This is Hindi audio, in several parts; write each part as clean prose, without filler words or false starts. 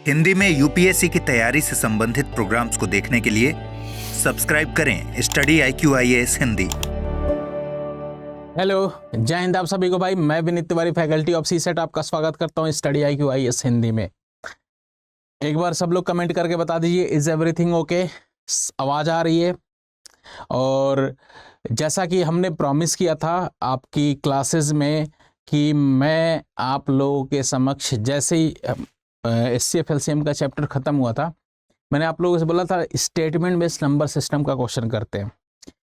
हिंदी में यूपीएससी की तैयारी से संबंधित प्रोग्राम्स को देखने के लिए सब्सक्राइब करें study IQ IAS Hindi. Hello, जय हिंद आप सभी को। भाई मैं Vineet Tiwari, faculty of CSAT, आपका स्वागत करता हूं स्टडी IQ IAS हिंदी में। एक बार सब लोग कमेंट करके बता दीजिए, इज एवरीथिंग ओके? आवाज़ आ रही है? और जैसा कि हमने प्रॉमिस किया था आपकी क्लासेस में कि मैं आप लोगों के समक्ष जैसे ही SCF LCM का चैप्टर ख़त्म हुआ था, मैंने आप लोगों से बोला था स्टेटमेंट बेस्ड नंबर सिस्टम का क्वेश्चन करते हैं,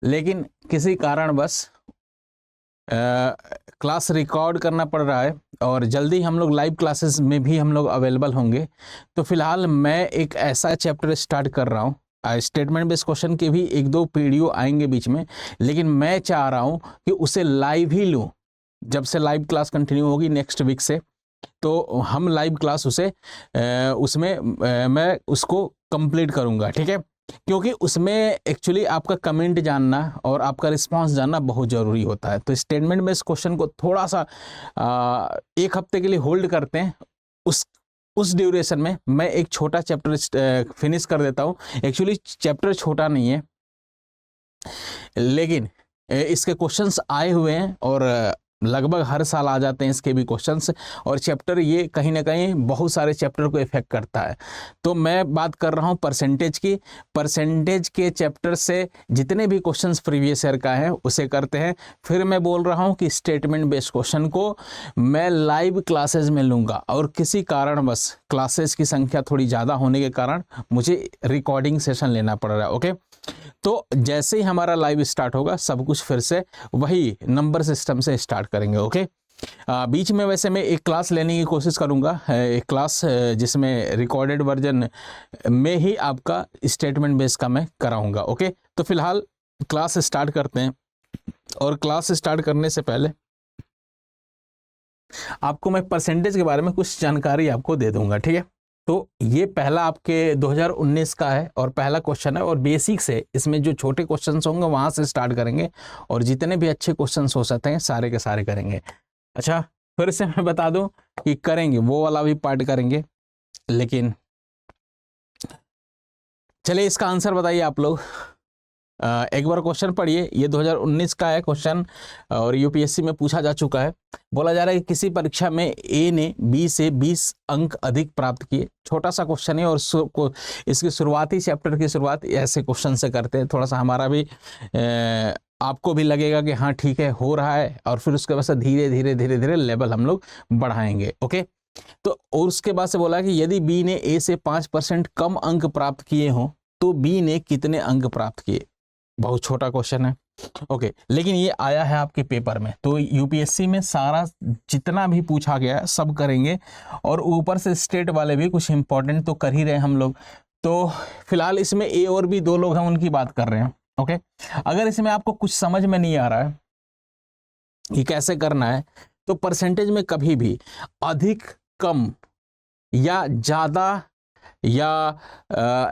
लेकिन किसी कारणवश क्लास रिकॉर्ड करना पड़ रहा है और जल्दी हम लोग लाइव क्लासेस में भी हम लोग अवेलेबल होंगे। तो फिलहाल मैं एक ऐसा चैप्टर स्टार्ट कर रहा हूँ, स्टेटमेंट बेस्ड क्वेश्चन के भी एक दो वीडियो आएंगे बीच में, लेकिन मैं चाह रहा हूँ कि उसे लाइव ही लूँ। जब से लाइव क्लास कंटिन्यू होगी नेक्स्ट वीक से, तो हम लाइव क्लास उसमें मैं उसको कंप्लीट करूँगा, ठीक है? क्योंकि उसमें एक्चुअली आपका कमेंट जानना और आपका रिस्पांस जानना बहुत ज़रूरी होता है। तो स्टेटमेंट में इस क्वेश्चन को थोड़ा सा एक हफ्ते के लिए होल्ड करते हैं। उस ड्यूरेशन में मैं एक छोटा चैप्टर फिनिश कर देता हूँ। एक्चुअली चैप्टर छोटा नहीं है, लेकिन इसके क्वेश्चंस आए हुए हैं और लगभग हर साल आ जाते हैं इसके भी क्वेश्चंस, और चैप्टर ये कहीं ना कहीं बहुत सारे चैप्टर को इफेक्ट करता है। तो मैं बात कर रहा हूँ परसेंटेज की। परसेंटेज के चैप्टर से जितने भी क्वेश्चंस प्रीवियस ईयर का है उसे करते हैं। फिर मैं बोल रहा हूँ कि स्टेटमेंट बेस्ड क्वेश्चन को मैं लाइव क्लासेज में लूँगा, और किसी कारणवश क्लासेस की संख्या थोड़ी ज़्यादा होने के कारण मुझे रिकॉर्डिंग सेशन लेना पड़ रहा है। ओके, तो जैसे ही हमारा लाइव स्टार्ट होगा सब कुछ फिर से वही नंबर सिस्टम से स्टार्ट करेंगे। ओके, बीच में वैसे मैं एक क्लास लेने की कोशिश करूंगा, एक क्लास जिसमें रिकॉर्डेड वर्जन में ही आपका स्टेटमेंट बेस का मैं कराऊंगा। ओके, तो फिलहाल क्लास स्टार्ट करते हैं, और क्लास स्टार्ट करने से पहले आपको मैं परसेंटेज के बारे में कुछ जानकारी आपको दे दूंगा, ठीक है? तो ये पहला आपके 2019 का है और पहला क्वेश्चन है, और बेसिक से इसमें जो छोटे क्वेश्चंस होंगे वहां से स्टार्ट करेंगे, और जितने भी अच्छे क्वेश्चंस हो सकते हैं सारे के सारे करेंगे। अच्छा, फिर से मैं बता दूं कि करेंगे वो वाला भी पार्ट करेंगे, लेकिन चलिए इसका आंसर बताइए आप लोग। एक बार क्वेश्चन पढ़िए, ये 2019 का है क्वेश्चन और यूपीएससी में पूछा जा चुका है। बोला जा रहा है कि किसी परीक्षा में ए ने बी से 20 अंक अधिक प्राप्त किए। छोटा सा क्वेश्चन है, और इसकी शुरुआती चैप्टर की शुरुआत ऐसे क्वेश्चन से करते हैं। थोड़ा सा हमारा भी आपको भी लगेगा कि हाँ ठीक है हो रहा है, और फिर उसके बाद से धीरे धीरे लेवल हम लोग बढ़ाएंगे। ओके, तो और उसके बाद से बोला कि यदि बी ने ए से 5% कम अंक प्राप्त किए हों तो बी ने कितने अंक प्राप्त किए। बहुत छोटा क्वेश्चन है। ओके, लेकिन ये आया है आपके पेपर में, तो यूपीएससी में सारा जितना भी पूछा गया है सब करेंगे, और ऊपर से स्टेट वाले भी कुछ इंपॉर्टेंट तो कर ही रहे हैं हम लोग। तो फिलहाल इसमें ए और बी दो लोग हैं, उनकी बात कर रहे हैं। ओके, अगर इसमें आपको कुछ समझ में नहीं आ रहा है कि कैसे करना है, तो परसेंटेज में कभी भी अधिक, कम या ज़्यादा, या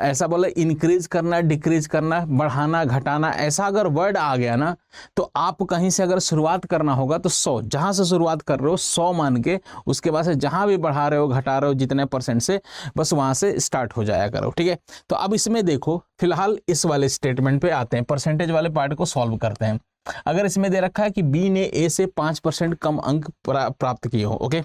ऐसा बोले इंक्रीज करना, डिक्रीज करना, बढ़ाना, घटाना, ऐसा अगर वर्ड आ गया ना, तो आप कहीं से अगर शुरुआत करना होगा तो 100, जहां से शुरुआत कर रहे हो 100 मान के, उसके बाद से जहां भी बढ़ा रहे हो घटा रहे हो जितने परसेंट से, बस वहां से स्टार्ट हो जाया करो, ठीक है? तो अब इसमें देखो, फिलहाल इस वाले स्टेटमेंट पे आते हैं, परसेंटेज वाले पार्ट को सॉल्व करते हैं। अगर इसमें दे रखा है कि बी ने ए से 5% कम अंक प्राप्त किए हो। ओके,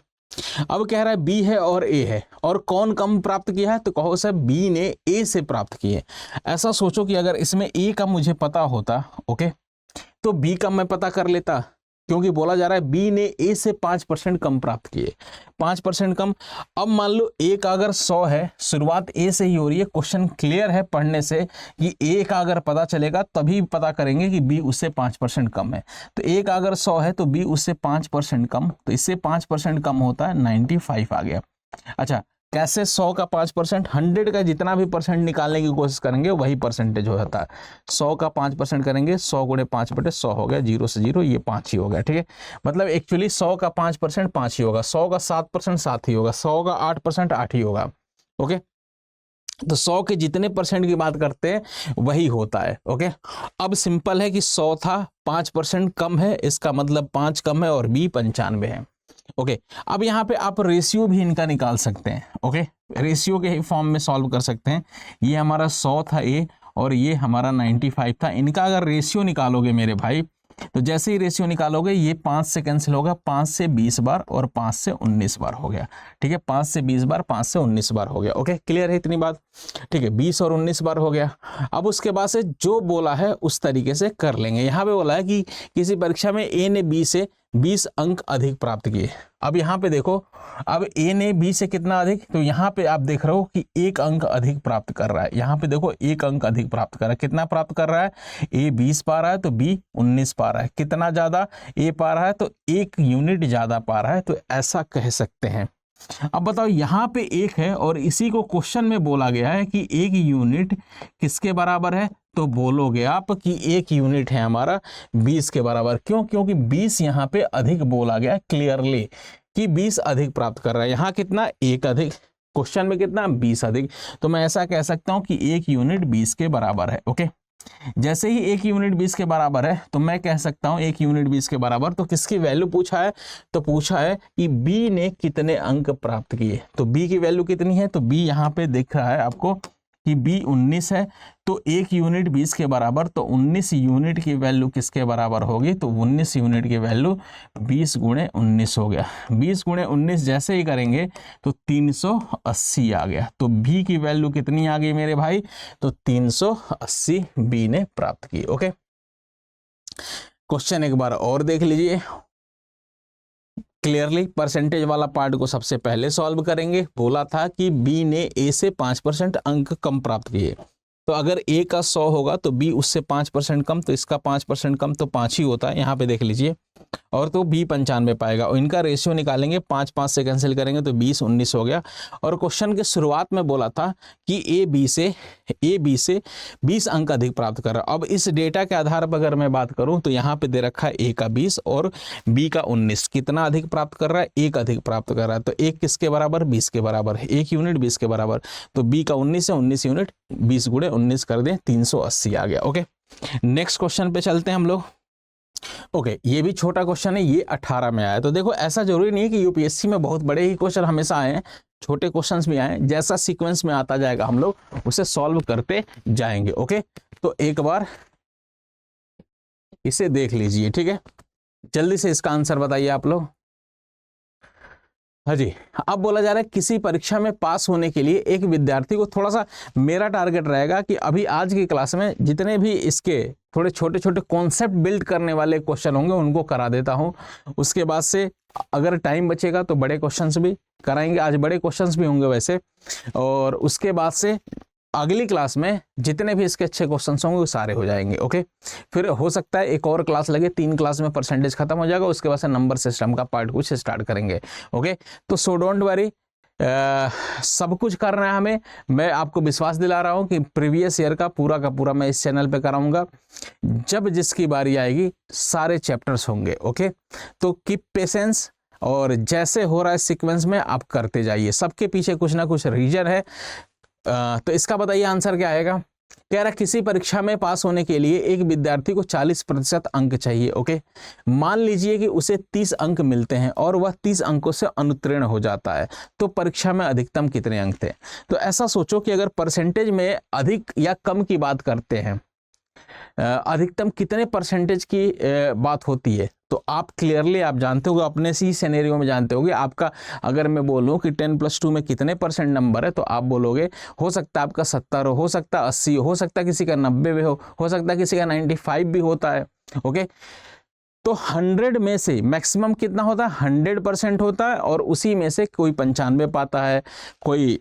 अब कह रहा है बी है और ए है, और कौन कम प्राप्त किया है, तो कहो सर बी ने ए से प्राप्त किए। ऐसा सोचो कि अगर इसमें ए का मुझे पता होता, ओके, तो बी का मैं पता कर लेता, क्योंकि बोला जा रहा है बी ने ए से 5% कम प्राप्त किए, 5% कम। अब मान लो ए का अगर 100 है, शुरुआत ए से ही हो रही है, क्वेश्चन क्लियर है पढ़ने से कि ए का अगर पता चलेगा तभी पता करेंगे कि बी उससे 5% कम है। तो ए का अगर 100 है तो बी उससे 5% कम, तो इससे 5% कम होता है 95 आ गया। अच्छा, कैसे 100 का 5%, 100 का जितना भी परसेंट निकालने की कोशिश करेंगे वही परसेंटेज हो जाता है। 100 का 5% करेंगे, 100 गुणे 5/100 हो गया, 0 से 0, ये 5 ही हो गया, ठीक है? मतलब एक्चुअली 100 का 5% 5 ही होगा, 100 का 7% 7 ही होगा, 100 का 8% 8 ही होगा। ओके, तो 100 के जितने परसेंट की बात करते हैं वही होता है। ओके, अब सिंपल है कि 100 था, 5% कम है, इसका मतलब 5 कम है, और बी 95 है। ओके, अब यहाँ पे आप रेशियो भी इनका निकाल सकते हैं। ओके, रेशियो के ही फॉर्म में सॉल्व कर सकते हैं। ये हमारा 100 था ए और ये हमारा 95 था। इनका अगर रेशियो निकालोगे मेरे भाई, तो जैसे ही रेशियो निकालोगे ये 5 से कैंसिल होगा, 5 से 20 बार और 5 से 19 बार हो गया। ठीक है, 5 से 20 बार, 5 से 19 बार हो गया। ओके, क्लियर है इतनी बात? ठीक है, 20 और 19 बार हो गया। अब उसके बाद से जो बोला है उस तरीके से कर लेंगे। यहाँ पे बोला है कि किसी परीक्षा में ए ने बी से 20 अंक अधिक प्राप्त किए। अब यहाँ पे देखो, अब ए ने बी से कितना अधिक, तो यहाँ पे आप देख रहे हो कि 1 अंक अधिक प्राप्त कर रहा है। यहाँ पे देखो 1 अंक अधिक प्राप्त कर रहा है। कितना प्राप्त कर रहा है? ए 20 पा रहा है तो बी 19 पा रहा है। कितना ज्यादा ए पा रहा है? तो 1 यूनिट ज्यादा पा रहा है। तो ऐसा कह सकते हैं। अब बताओ, यहाँ पे 1 है और इसी को क्वेश्चन में बोला गया है कि 1 यूनिट किसके बराबर है? तो बोलोगे आप कि 1 यूनिट है हमारा 20 के बराबर। क्यों? क्योंकि 20 यहाँ पे अधिक बोला गया क्लियरली कि 20 अधिक प्राप्त कर रहा है। यहाँ कितना? 1 अधिक, क्वेश्चन में कितना? 20 अधिक। तो मैं ऐसा कह सकता हूं कि 1 यूनिट 20 के बराबर है। ओके, जैसे ही 1 यूनिट 20 के बराबर है तो मैं कह सकता हूं 1 यूनिट 20 के बराबर। तो किसकी वैल्यू पूछा है? तो पूछा है कि बी ने कितने अंक प्राप्त किए। तो बी की वैल्यू कितनी है? तो बी यहाँ पे दिख रहा है आपको कि बी 19 है। तो 1 यूनिट 20 के बराबर, तो 19 यूनिट की वैल्यू किसके बराबर होगी? तो 19 यूनिट की वैल्यू 20 गुणे 19 हो गया। 20 गुणे 19 जैसे ही करेंगे तो 380 आ गया। तो बी की वैल्यू कितनी आ गई मेरे भाई? तो 380 बी ने प्राप्त की। ओके, क्वेश्चन एक बार और देख लीजिए क्लियरली। परसेंटेज वाला पार्ट को सबसे पहले सॉल्व करेंगे। बोला था कि बी ने ए से 5% अंक कम प्राप्त किए। तो अगर ए का 100 होगा तो बी उससे 5% कम, तो इसका 5% कम, तो 5 ही होता है। यहाँ पे देख लीजिए, और तो बी 95 पाएगा। और इनका रेशियो निकालेंगे, 5 5 से कैंसिल करेंगे तो 20 19 हो गया। और क्वेश्चन के शुरुआत में बोला था कि ए बी से 20 अंक अधिक प्राप्त कर रहा है। अब इस डेटा के आधार पर अगर मैं बात करूं तो यहाँ पे दे रखा है ए का 20 और बी का 19। कितना अधिक प्राप्त कर रहा है? 1 अधिक प्राप्त कर रहा है। तो 1 किसके बराबर? 20 के बराबर है। 1 यूनिट 20 के बराबर, तो बी का 19 है, 19 यूनिट 20 गुणे 19 कर दें, 380 आ गया। ओके, नेक्स्ट क्वेश्चन पे चलते हैं हम लोग। ओके, ये भी छोटा क्वेश्चन है, ये 18 में आया। तो देखो, ऐसा जरूरी नहीं है कि यूपीएससी में बहुत बड़े ही क्वेश्चन हमेशा आए हैं, छोटे क्वेश्चंस भी आए। जैसा सीक्वेंस में आता जाएगा हम लोग उसे सॉल्व करते जाएंगे। ओके, तो एक बार इसे देख लीजिए। ठीक है, जल्दी से इसका आंसर बताइए आप लोग। हाँ जी, अब बोला जा रहा है किसी परीक्षा में पास होने के लिए एक विद्यार्थी को, थोड़ा सा मेरा टारगेट रहेगा कि अभी आज की क्लास में जितने भी इसके थोड़े छोटे छोटे कॉन्सेप्ट बिल्ड करने वाले क्वेश्चन होंगे उनको करा देता हूं। उसके बाद से अगर टाइम बचेगा तो बड़े क्वेश्चंस भी कराएंगे। आज बड़े क्वेश्चंस भी होंगे वैसे। और उसके बाद से अगली क्लास में जितने भी इसके अच्छे क्वेश्चंस होंगे वो सारे हो जाएंगे। ओके, फिर हो सकता है एक और क्लास लगे, 3 क्लास में परसेंटेज खत्म हो जाएगा। उसके बाद से नंबर सिस्टम का पार्ट कुछ स्टार्ट करेंगे। ओके, तो सो डोंट वरी, सब कुछ करना है हमें। मैं आपको विश्वास दिला रहा हूं कि प्रीवियस ईयर का पूरा मैं इस चैनल पे कराऊंगा। जब जिसकी बारी आएगी सारे चैप्टर्स होंगे। ओके, तो कीप पेशेंस, और जैसे हो रहा है सीक्वेंस में आप करते जाइए। सबके पीछे कुछ ना कुछ रीजन है। तो इसका बताइए आंसर क्या आएगा। कह रहा किसी परीक्षा में पास होने के लिए एक विद्यार्थी को 40% अंक चाहिए। ओके, मान लीजिए कि उसे 30 अंक मिलते हैं और वह 30 अंकों से अनुत्तीर्ण हो जाता है, तो परीक्षा में अधिकतम कितने अंक थे। तो ऐसा सोचो कि अगर परसेंटेज में अधिक या कम की बात करते हैं, अधिकतम कितने परसेंटेज की बात होती है, तो आप क्लियरली आप जानते होगे, अपने सी सिनेरियो में जानते होगे। आपका अगर मैं बोलूं कि 10+2 में कितने परसेंट नंबर है, तो आप बोलोगे हो सकता है आपका 70 हो सकता है 80 हो सकता है किसी का 90 भी हो सकता है किसी का 95 भी होता है। ओके, तो 100 में से मैक्सिमम कितना होता है? 100% होता है। और उसी में से कोई 95 पाता है, कोई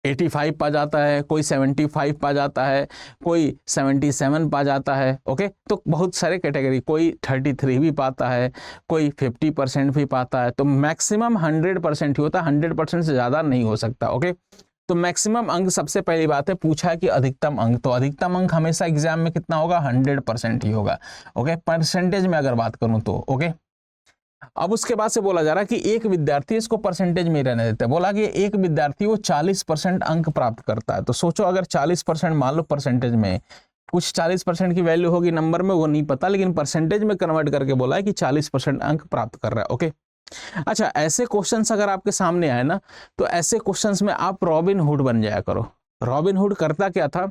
85 पा जाता है, कोई 75 पा जाता है, कोई 77 पा जाता है। ओके, तो बहुत सारे कैटेगरी, कोई 33 भी पाता है, कोई 50% भी पाता है। तो मैक्सिमम 100% ही होता है, 100% से ज़्यादा नहीं हो सकता। ओके, तो मैक्सिमम अंक सबसे पहली बात है, पूछा है कि अधिकतम अंक, तो अधिकतम अंक हमेशा एग्जाम में कितना होगा? 100% ही होगा। ओके, परसेंटेज में अगर बात करूँ तो। ओके, अब उसके बाद से बोला जा रहा है कि एक विद्यार्थी, इसको परसेंटेज में रहने देते हैं, बोला कि एक विद्यार्थी वो 40% अंक प्राप्त करता है। तो सोचो अगर 40% मान लो परसेंटेज में कुछ 40% की वैल्यू होगी नंबर में, वो नहीं पता, लेकिन परसेंटेज में कन्वर्ट करके बोला है कि 40% अंक प्राप्त कर रहा है। ओके, अच्छा, ऐसे क्वेश्चंस अगर आपके सामने आए ना, तो ऐसे क्वेश्चंस में आप रॉबिन हुड बन जाया करो। रॉबिन हुड करता क्या था?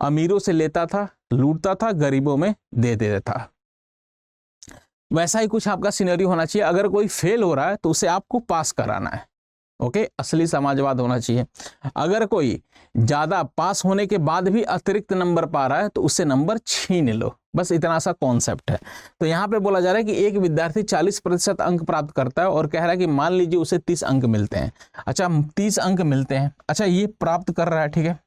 अमीरों से लेता था, लूटता था, गरीबों में दे देता था। वैसा ही कुछ आपका सिनेरियो होना चाहिए। अगर कोई फेल हो रहा है तो उसे आपको पास कराना है। ओके, असली समाजवाद होना चाहिए। अगर कोई ज्यादा पास होने के बाद भी अतिरिक्त नंबर पा रहा है तो उससे नंबर छीन लो, बस इतना सा कॉन्सेप्ट है। तो यहाँ पे बोला जा रहा है कि एक विद्यार्थी 40% अंक प्राप्त करता है और कह रहा है कि मान लीजिए उसे 30 अंक मिलते हैं। अच्छा, 30 अंक मिलते हैं। अच्छा, ये प्राप्त कर रहा है, ठीक है,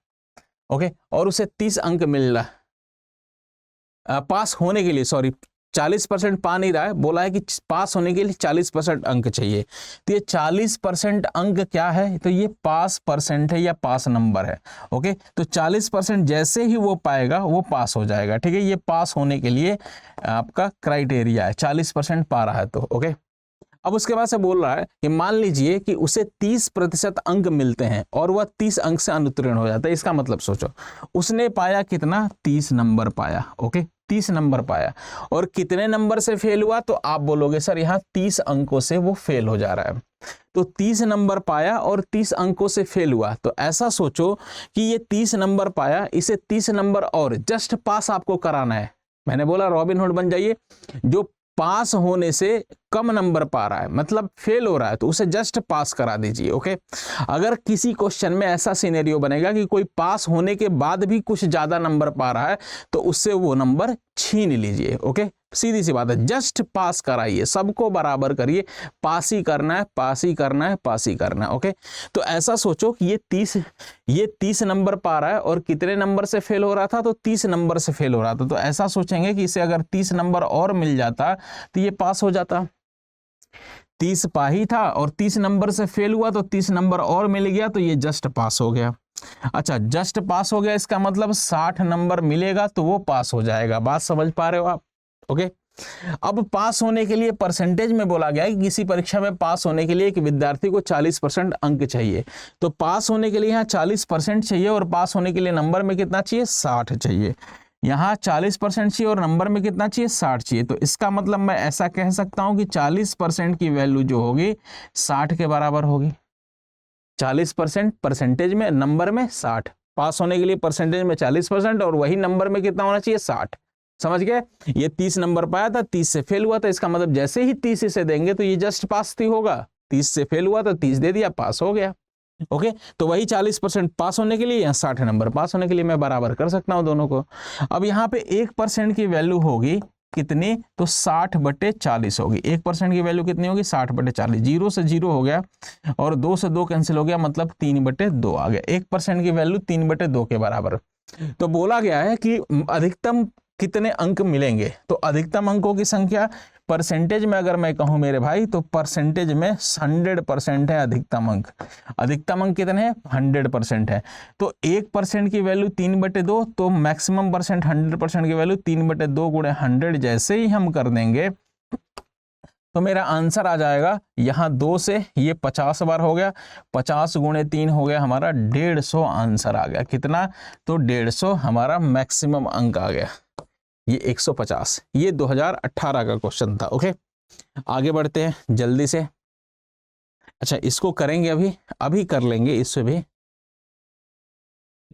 ओके, और उसे 30 अंक मिल रहा है पास होने के लिए, सॉरी 40% पा नहीं रहा है, बोला है कि पास होने के लिए 40% अंक चाहिए। तो ये 40% अंक क्या है? तो ये पास परसेंट है या पास नंबर है। ओके, तो 40% जैसे ही वो पाएगा वो पास हो जाएगा। ठीक है, ये पास होने के लिए आपका क्राइटेरिया है, 40% पा रहा है तो। ओके, अब उसके बाद से बोल रहा है कि मान लीजिए कि उसे 30% अंक मिलते हैं और वह 30 अंक से अनुत्तीर्ण हो जाता है। इसका मतलब सोचो, उसने पाया कितना? 30 नंबर पाया। ओके, 30 नंबर पाया, और कितने नंबर से फेल हुआ? तो आप बोलोगे सर यहाँ 30 अंकों से वो फेल हो जा रहा है। तो 30 नंबर पाया और 30 अंकों से फेल हुआ। तो ऐसा सोचो कि ये 30 नंबर पाया, इसे 30 नंबर और जस्ट पास आपको कराना है। मैंने बोला रॉबिन हुड बन जाइए। जो पास होने से कम नंबर पा रहा है, मतलब फेल हो रहा है, तो उसे जस्ट पास करा दीजिए। ओके, अगर किसी क्वेश्चन में ऐसा सिनेरियो बनेगा कि कोई पास होने के बाद भी कुछ ज्यादा नंबर पा रहा है तो उससे वो नंबर छीन लीजिए। ओके, सीधी सी बात है, जस्ट पास कराइए, सबको बराबर करिए, पास ही करना है, पास ही करना है, पास ही करना है। ओके, तो ऐसा सोचो कि ये 30 नंबर पा रहा है और कितने नंबर से फेल हो रहा था? तो 30 नंबर से फेल हो रहा था। तो ऐसा सोचेंगे कि इसे अगर 30 नंबर और मिल जाता तो ये पास हो जाता। 30 पा ही था और 30 नंबर से फेल हुआ, तो 30 नंबर और मिल गया तो ये जस्ट पास हो गया। अच्छा, जस्ट पास हो गया, इसका मतलब 60 नंबर मिलेगा तो वो पास हो जाएगा। बात समझ पा रहे हो आप? ओके, अब पास होने के लिए परसेंटेज में बोला गया है कि किसी परीक्षा में पास होने के लिए एक विद्यार्थी को 40% अंक चाहिए। तो पास होने के लिए यहाँ 40% चाहिए और पास होने के लिए नंबर में कितना चाहिए? 60 चाहिए। यहाँ 40% चाहिए और नंबर में कितना चाहिए? 60 चाहिए। तो इसका मतलब मैं ऐसा कह सकता हूं कि 40% की वैल्यू जो होगी 60 के बराबर होगी। 40% परसेंटेज में, नंबर में 60। पास होने के लिए परसेंटेज में 40% और वही नंबर में कितना होना चाहिए? 60। समझ गए? ये 30 नंबर पाया था, 30 से फेल हुआ था, इसका मतलब जैसे ही 30 इसे देंगे तो ये जस्ट पास ही होगा। 30 से फेल हुआ तो 30 दे दिया, पास हो गया। ओके, तो वही 40% पास होने के लिए या 60 नंबर पास होने के लिए मैं बराबर कर सकता हूं दोनों को। अब यहाँ पे 1% की वैल्यू होगी कितनी? तो 60/40 होगी। 1% की वैल्यू कितनी होगी? 60/40। 0 से 0 हो गया और 2 से 2 कैंसिल हो गया, मतलब 3/2 आ गया। 1% की वैल्यू 3/2 के बराबर। तो बोला गया है कि अधिकतम कितने अंक मिलेंगे? तो अधिकतम अंकों की संख्या परसेंटेज में अगर मैं कहूं मेरे भाई, तो परसेंटेज में 100% है अधिकतम अंक। अधिकतम अंक कितने हैं? 100% है। तो 1% की वैल्यू 3/2, तो मैक्सिमम परसेंट 100% की वैल्यू 3/2 गुणे 100 जैसे ही हम कर देंगे तो मेरा आंसर आ जाएगा यहाँ 2 से ये 50 बार हो गया, 50 गुणे 3 हो गया हमारा 150 आंसर आ गया। कितना? तो 150 हमारा मैक्सिमम अंक आ गया। ये 150, ये 2018 का क्वेश्चन था। ओके, आगे बढ़ते हैं जल्दी से। अच्छा, इसको करेंगे अभी कर लेंगे इससे भी।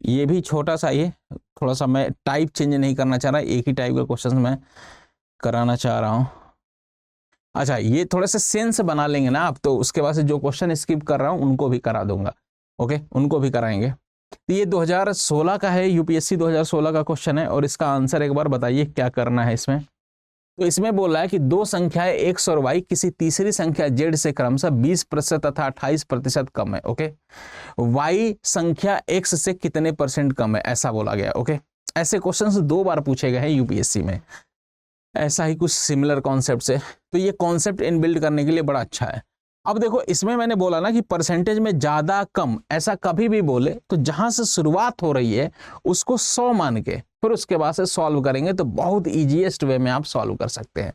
ये भी छोटा सा, ये थोड़ा सा मैं टाइप चेंज नहीं करना चाह रहा, एक ही टाइप का क्वेश्चन मैं कराना चाह रहा हूं। अच्छा, ये थोड़े से सेंस बना लेंगे ना आप, तो उसके बाद से जो क्वेश्चन स्किप कर रहा हूं उनको भी करा दूंगा। ओके, उनको भी कराएंगे। तो ये 2016 का है, यूपीएससी 2016 का क्वेश्चन है और इसका आंसर एक बार बताइए क्या करना है इसमें। तो इसमें बोल रहा है कि दो संख्याएं x और y किसी तीसरी संख्या z से क्रमशः 20% तथा 28% कम है। ओके, y संख्या x से कितने परसेंट कम है, ऐसा बोला गया। ओके, ऐसे क्वेश्चंस 2 बार पूछे गए हैं यूपीएससी में, ऐसा ही कुछ सिमिलर कॉन्सेप्ट है। तो ये कॉन्सेप्ट इनबिल्ड करने के लिए बड़ा अच्छा है। अब देखो, इसमें मैंने बोला ना कि परसेंटेज में ज्यादा कम, ऐसा कभी भी बोले तो जहां से शुरुआत हो रही है उसको 100 मान के फिर उसके बाद से सॉल्व करेंगे तो बहुत इजीएस्ट वे में आप सॉल्व कर सकते हैं।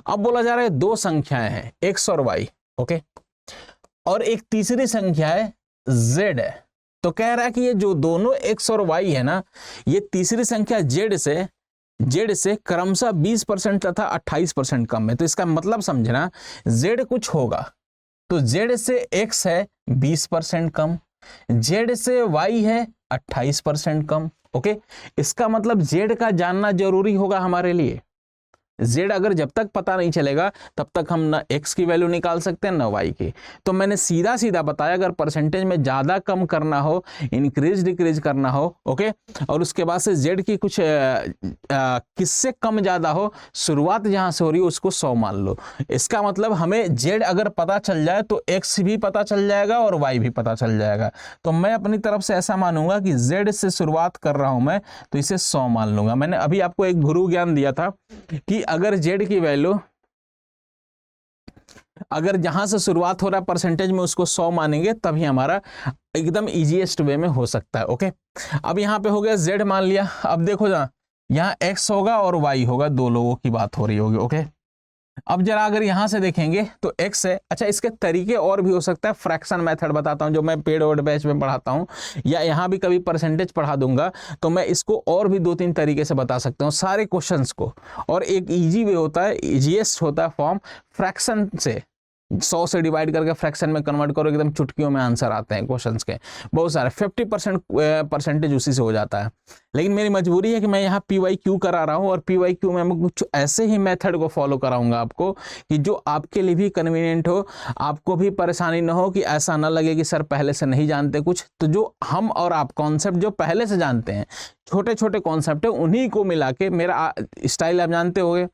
अब बोला जा रहा है दो संख्याएं हैं x और y। ओके, और एक तीसरी संख्या है z है। तो कह रहा है कि ये जो दोनों x और y है ना, ये तीसरी संख्या z से क्रमशः 20% तथा 28% कम है। तो इसका मतलब समझना, z कुछ होगा तो z से x है 20% कम, z से y है 28% कम। ओके, इसका मतलब z का जानना जरूरी होगा हमारे लिए। z अगर जब तक पता नहीं चलेगा तब तक हम ना x की वैल्यू निकाल सकते हैं ना y की। तो मैंने सीधा सीधा बताया, अगर परसेंटेज में ज़्यादा कम करना हो, इंक्रीज डिक्रीज करना हो, ओके, और उसके बाद से z की कुछ किससे कम ज़्यादा हो, शुरुआत जहाँ से हो रही है उसको 100 मान लो। इसका मतलब हमें z अगर पता चल जाए तो x भी पता चल जाएगा और y भी पता चल जाएगा। तो मैं अपनी तरफ से ऐसा मानूंगा कि z से शुरुआत कर रहा हूँ मैं, तो इसे 100 मान लूंगा। मैंने अभी आपको एक गुरु ज्ञान दिया था कि अगर z की वैल्यू, अगर जहां से शुरुआत हो रहा है परसेंटेज में उसको 100 मानेंगे तभी हमारा एकदम इजीएस्ट वे में हो सकता है। ओके, अब यहां पे हो गया z मान लिया। अब देखो यहाँ x होगा और y होगा, दो लोगों की बात हो रही होगी। ओके, अब जरा अगर यहां से देखेंगे तो x है। अच्छा, इसके तरीके और भी हो सकता है, फ्रैक्शन मेथड बताता हूं जो मैं पेड वर्ड बैच में पढ़ाता हूं, या यहां भी कभी परसेंटेज पढ़ा दूंगा तो मैं इसको और भी 2-3 तरीके से बता सकता हूं सारे क्वेश्चंस को। और एक इजी वे होता है, इजीएस्ट होता है फॉर्म, फ्रैक्शन से 100 से डिवाइड करके फ्रैक्शन में कन्वर्ट करो, एकदम चुटकियों में आंसर आते हैं क्वेश्चंस के बहुत सारे। 50% परसेंटेज उसी से हो जाता है। लेकिन मेरी मजबूरी है कि मैं यहाँ PYQ करा रहा हूँ, और PYQ में मैं कुछ ऐसे ही मेथड को फॉलो कराऊंगा आपको कि जो आपके लिए भी कन्वीनियंट हो, आपको भी परेशानी ना हो, कि ऐसा ना लगे कि सर पहले से नहीं जानते कुछ। तो जो हम और आप कॉन्सेप्ट जो पहले से जानते हैं, छोटे छोटे कॉन्सेप्ट है, उन्हीं को मिला के, मेरा स्टाइल आप जानते होंगे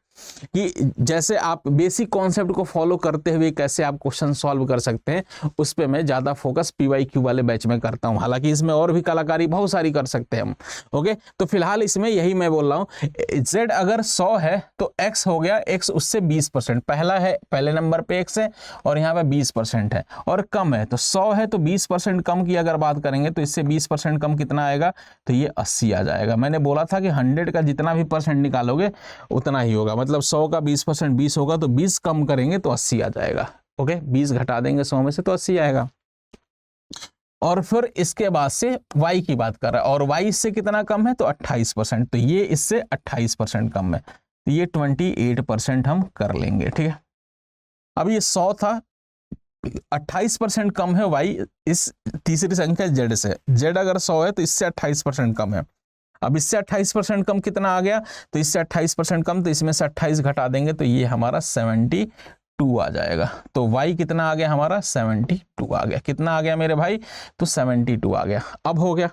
कि जैसे आप बेसिक कॉन्सेप्ट को फॉलो करते हुए कैसे आप क्वेश्चन सॉल्व कर सकते हैं, उस पे मैं ज़्यादा फोकस PYQ वाले बैच में करता हूं। हालांकि इसमें और भी कलाकारी बहुत सारी कर सकते हैं हम। ओके, तो फिलहाल इसमें यही मैं बोल रहा हूं, z अगर 100 है तो x हो गया, x उससे 20%, पहला है, पहले नंबर पे x है और यहाँ पे 20% है, और कम है तो 100 है तो 20% कम की अगर बात करेंगे तो इससे 20% कम कितना आएगा, तो ये 80 आ जाएगा। मैंने बोला था कि 100 का जितना भी परसेंट निकालोगे उतना ही होगा, मतलब 100 का 20% 20 होगा, तो 20 कम करेंगे तो 80 आ जाएगा। ओके, 20 घटा देंगे 100 में से तो 80 आएगा। और फिर इसके बाद से y की बात कर रहा है, और y इससे कितना कम है, तो 28%, तो ये इससे 28% कम है, तो ये 28% हम कर लेंगे। ठीक है, अब ये 100 था, 28% कम है y इस तीसरी संख्या z से। z अगर 100 है तो इससे 28% कम है। अब इससे 28% कम कितना आ गया, तो इससे 28% कम, तो इसमें से 28 घटा देंगे तो ये हमारा 72 आ जाएगा। तो y कितना आ गया हमारा, 72 आ गया। कितना आ गया मेरे भाई, तो 72 आ गया। अब हो गया।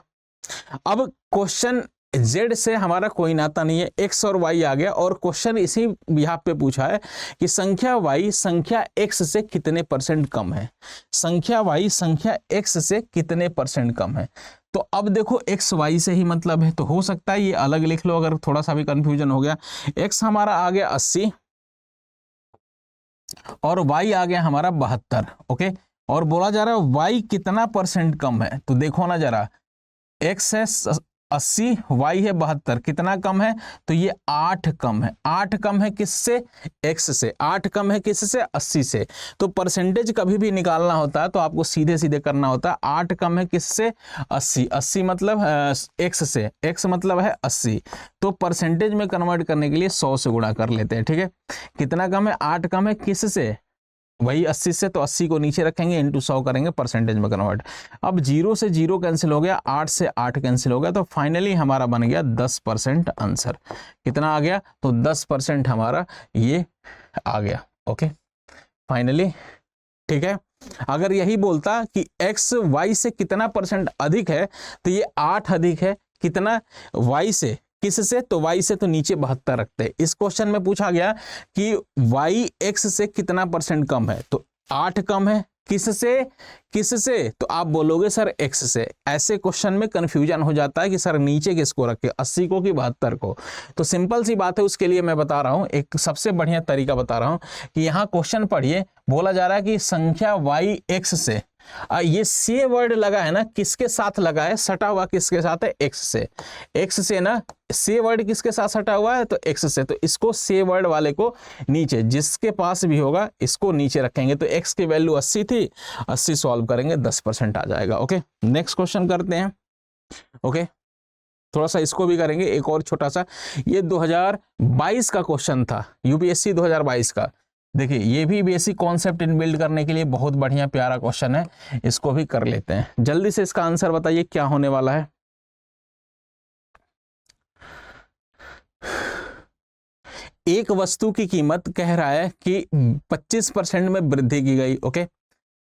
अब क्वेश्चन z से हमारा कोई नाता नहीं है, x और y आ गया, और क्वेश्चन इसी बिहाफ पे पूछा है कि संख्या y संख्या x से कितने परसेंट कम है। संख्या y संख्या x से कितने परसेंट कम है। तो अब देखो x y से ही मतलब है, तो हो सकता है ये अलग लिख लो अगर थोड़ा सा भी कंफ्यूजन हो गया। x हमारा आ गया 80 और y आ गया हमारा 72। ओके, और बोला जा रहा है y कितना परसेंट कम है, तो देखो ना जरा, x है 80, y है 72, कितना कम है, तो ये 8 कम है। 8 कम है किससे, x से। 8 कम है किससे, 80 से। तो परसेंटेज कभी भी निकालना होता है तो आपको सीधे सीधे करना होता है। 8 कम है किससे, 80। 80 मतलब x से, x मतलब है 80, तो परसेंटेज में कन्वर्ट करने के लिए 100 से गुणा कर लेते हैं। ठीक है, कितना कम है, 8 कम है किससे, वही 80 से, तो 80 को नीचे रखेंगे, इंटू 100 करेंगे, परसेंटेज में कन्वर्ट। अब 0 से 0 कैंसिल हो गया, 8 से 8 कैंसिल हो गया, तो फाइनली हमारा बन गया 10% आंसर। कितना आ गया, तो 10% हमारा ये आ गया। Okay, finally. ठीक है, अगर यही बोलता कि x y से कितना परसेंट अधिक है, तो ये 8 अधिक है कितना, y से, किससे, तो y से, तो नीचे 72 रखते हैं। इस क्वेश्चन में पूछा गया कि y x से कितना परसेंट कम है, तो 8 कम है किससे, किससे, तो आप बोलोगे सर x से। ऐसे क्वेश्चन में कंफ्यूजन हो जाता है कि सर नीचे किसको रखे, 80 को कि 72 को। तो सिंपल सी बात है, उसके लिए मैं बता रहा हूं, एक सबसे बढ़िया तरीका बता रहा हूं कि यहाँ क्वेश्चन पढ़िए, बोला जा रहा है कि संख्या y x से ये से वर्ड लगा है ना, किसके साथ लगा है, सटा हुआ किसके साथ है, एक्स से। एक्स से ना, से वर्ड किसके साथ सटा हुआ है, तो एक्स से। तो इसको से वर्ड वाले को नीचे, जिसके पास भी होगा इसको नीचे रखेंगे। तो एक्स की वैल्यू 80 थी, 80 सॉल्व करेंगे 10% आ जाएगा। ओके, नेक्स्ट क्वेश्चन करते हैं। ओके, थोड़ा सा इसको भी करेंगे, एक और छोटा सा। ये 2022 का क्वेश्चन था, यूपीएससी 2022 का। देखिए ये भी बेसिक कॉन्सेप्ट इन बिल्ड करने के लिए बहुत बढ़िया प्यारा क्वेश्चन है, इसको भी कर लेते हैं। जल्दी से इसका आंसर बताइए क्या होने वाला है। एक वस्तु की कीमत कह रहा है कि 25% में वृद्धि की गई। ओके,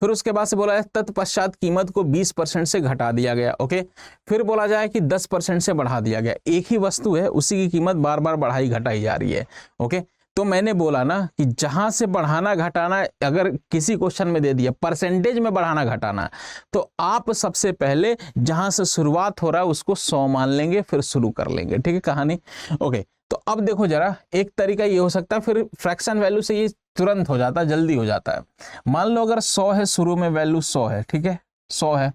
फिर उसके बाद से बोला है तत्पश्चात कीमत को 20% से घटा दिया गया। ओके, फिर बोला जाए कि 10% से बढ़ा दिया गया। एक ही वस्तु है, उसी की कीमत बार बार बढ़ाई घटाई जा रही है। ओके, तो मैंने बोला ना कि जहां से बढ़ाना घटाना अगर किसी क्वेश्चन में दे दिया परसेंटेज में बढ़ाना घटाना, तो आप सबसे पहले जहां से शुरुआत हो रहा है उसको 100 मान लेंगे, फिर शुरू कर लेंगे। ठीक है कहानी। ओके, तो अब देखो जरा, एक तरीका ये हो सकता है, फिर फ्रैक्शन वैल्यू से ये तुरंत हो जाता है, जल्दी हो जाता है। मान लो अगर 100 है, शुरू में वैल्यू 100 है, ठीक है 100 है।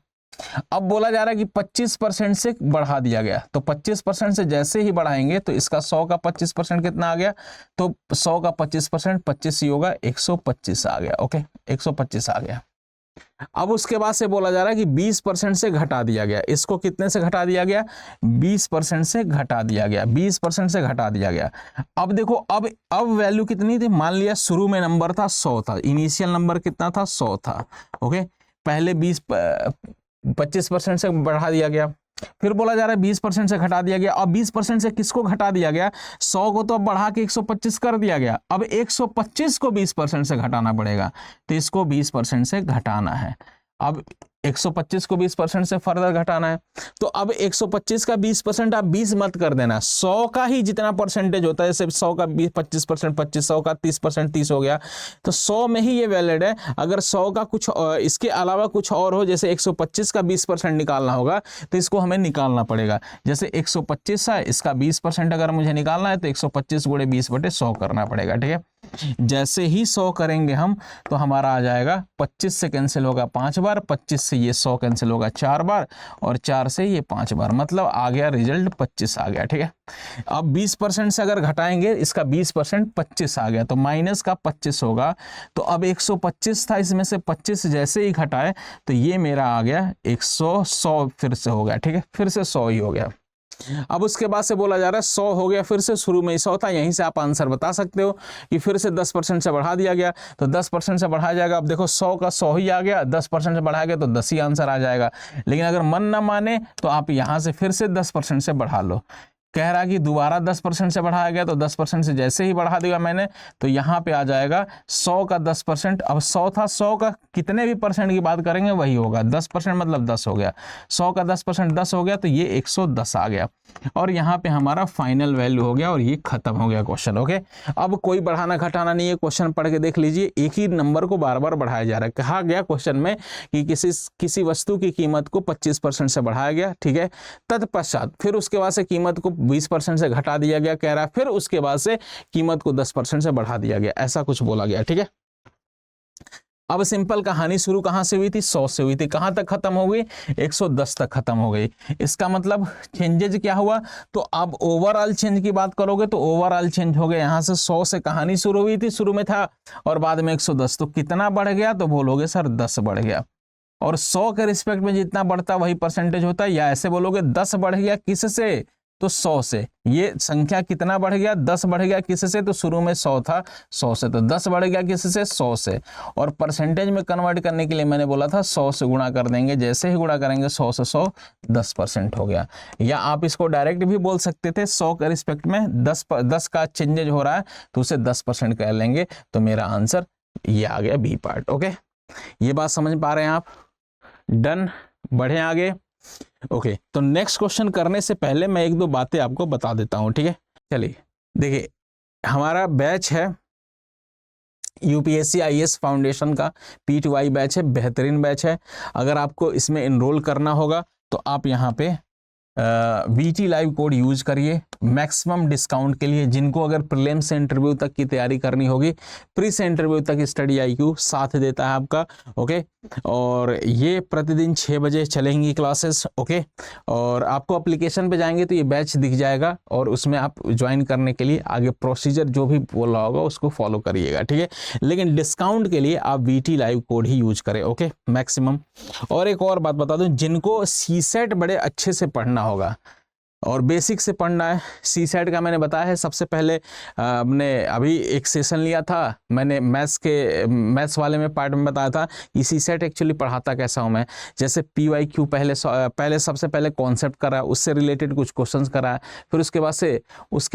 अब बोला जा रहा है कि 25% से बढ़ा दिया गया, तो 25% से जैसे ही बढ़ाएंगे तो इसका 100 का 25% कितना आ गया, तो 100 का 25% 25 ही होगा, 125 आ गया। ओके, 125 आ गया। अब उसके बाद से बोला जा रहा है कि 20% से घटा दिया गया। इसको कितने से घटा दिया गया, 20% से घटा दिया गया, 20% से घटा दिया गया। अब देखो, अब वैल्यू कितनी थी, मान लिया शुरू में नंबर था 100 था, इनिशियल नंबर कितना था 100 था। ओके, पहले 25% से बढ़ा दिया गया, फिर बोला जा रहा है 20% से घटा दिया गया। अब 20% से किसको घटा दिया गया, 100 को तो अब बढ़ा के 125 कर दिया गया। अब 125 को 20% से घटाना पड़ेगा, तो इसको 20% से घटाना है। अब 125 को 20% से फर्दर घटाना है, तो अब 125 का 20% आप 20 मत कर देना, 100 का ही जितना परसेंटेज होता है, जैसे 100 का 25%, 25, 100 का 30%, 30 हो गया, तो 100 में ही ये वैलिड है। अगर 100 का कुछ इसके अलावा कुछ और हो, जैसे 125 का 20% निकालना होगा, तो इसको हमें निकालना पड़ेगा। जैसे 125 है, इसका 20% अगर मुझे निकालना है तो 125 गुणे 20/100 करना पड़ेगा। ठीक है, जैसे ही 100 करेंगे हम, तो हमारा आ जाएगा 25 से कैंसिल होगा 5 बार, 25 से ये 100 कैंसिल होगा 4 बार, और 4 से ये 5 बार, मतलब आ गया रिजल्ट 25 आ गया। ठीक है, अब 20% से अगर घटाएंगे, इसका 20% 25 आ गया, तो माइनस का 25 होगा। तो अब 125 था, इसमें से 25 जैसे ही घटाए तो ये मेरा आ गया 100 फिर से हो गया। ठीक है, फिर से 100 ही हो गया। अब उसके बाद से बोला जा रहा है 100 हो गया, फिर से शुरू में 100 था, यहीं से आप आंसर बता सकते हो कि फिर से 10% से बढ़ा दिया गया, तो 10% से बढ़ाया जाएगा। अब देखो 100 का 100 ही आ गया, 10% से बढ़ाया गया तो 10 ही आंसर आ जाएगा। लेकिन अगर मन ना माने तो आप यहाँ से फिर से 10% से बढ़ा लो। कह रहा कि दोबारा 10% से बढ़ाया गया, तो 10% से जैसे ही बढ़ा दिया मैंने, तो यहाँ पे आ जाएगा 100 का 10%। अब 100 था, 100 का कितने भी परसेंट की बात करेंगे वही होगा, 10% मतलब 10 हो गया, 100 का 10% 10 हो गया, तो ये 110 आ गया, और यहाँ पे हमारा फाइनल वैल्यू हो गया, और ये खत्म हो गया क्वेश्चन। ओके, अब कोई बढ़ाना घटाना नहीं है, क्वेश्चन पढ़ के देख लीजिए, एक ही नंबर को बार बार बढ़ाया जा रहा है। कहा गया क्वेश्चन में कि किसी वस्तु की कीमत को 25% से बढ़ाया गया, ठीक है, तत्पश्चात फिर उसके बाद से कीमत को 20% से घटा दिया गया, कह रहा है, फिर उसके बाद से कीमत को 10% से बढ़ा दिया गया, ऐसा कुछ बोला गया। ठीक है, अब सिंपल कहानी शुरू कहां से हुई थी, 100 से हुई थी, कहां तक खत्म हो गई, 110 तक खत्म हो गई। इसका मतलब चेंजेज क्या हुआ, तो अब ओवरऑल चेंज की बात करोगे तो ओवरऑल चेंज हो गया, यहां से 100 से कहानी शुरू हुई थी, शुरू में था, और बाद में 110, तो कितना बढ़ गया, तो बोलोगे सर 10 बढ़ गया। और 100 के रिस्पेक्ट में जितना बढ़ता वही परसेंटेज होता है, या ऐसे बोलोगे 10 बढ़ गया किससे, तो 100 से। ये संख्या कितना बढ़ गया, 10 बढ़ गया किससे, तो शुरू में 100 था, 100 से, तो 10 बढ़ गया किससे, 100 से। और परसेंटेज में कन्वर्ट करने के लिए मैंने बोला था 100 से गुणा कर देंगे, जैसे ही गुणा करेंगे 100 से 100, 10% हो गया। या आप इसको डायरेक्ट भी बोल सकते थे, 100 के रिस्पेक्ट में 10 का चेंजेज हो रहा है तो उसे 10% कर लेंगे, तो मेरा आंसर ये आ गया बी पार्ट। ओके, ये बात समझ पा रहे हैं आप, डन, बढ़े आगे। ओके, तो नेक्स्ट क्वेश्चन करने से पहले मैं एक दो बातें आपको बता देता हूं। ठीक है, चलिए देखिए, हमारा बैच है यूपीएससी आईएएस फाउंडेशन का, P2I बैच है, बेहतरीन बैच है। अगर आपको इसमें एनरोल करना होगा तो आप यहाँ पे VT लाइव कोड यूज करिए मैक्सिमम डिस्काउंट के लिए। जिनको अगर प्रीलिम्स से इंटरव्यू तक की तैयारी करनी होगी, प्री से इंटरव्यू तक स्टडी IQ साथ देता है आपका। ओके, और ये प्रतिदिन 6 बजे चलेंगी क्लासेस। ओके, और आपको एप्लीकेशन पे जाएंगे तो ये बैच दिख जाएगा और उसमें आप ज्वाइन करने के लिए आगे प्रोसीजर जो भी बोल रहा होगा उसको फॉलो करिएगा, ठीक है। लेकिन डिस्काउंट के लिए आप VT लाइव कोड ही यूज करें। Okay, maximum. और एक और बात बता दूं, जिनको CSET बड़े अच्छे से पढ़ना होगा और बेसिक से पढ़ना है, CSET का मैंने बताया है। सबसे पहले हमने अभी एक सेशन लिया था, मैंने मैथ्स वाले में पार्ट में बताया था कि CSET एक्चुअली पढ़ाता कैसा हूँ मैं। जैसे PYQ पहले सबसे पहले कॉन्सेप्ट करा, उससे रिलेटेड कुछ क्वेश्चंस कराया, फिर उसके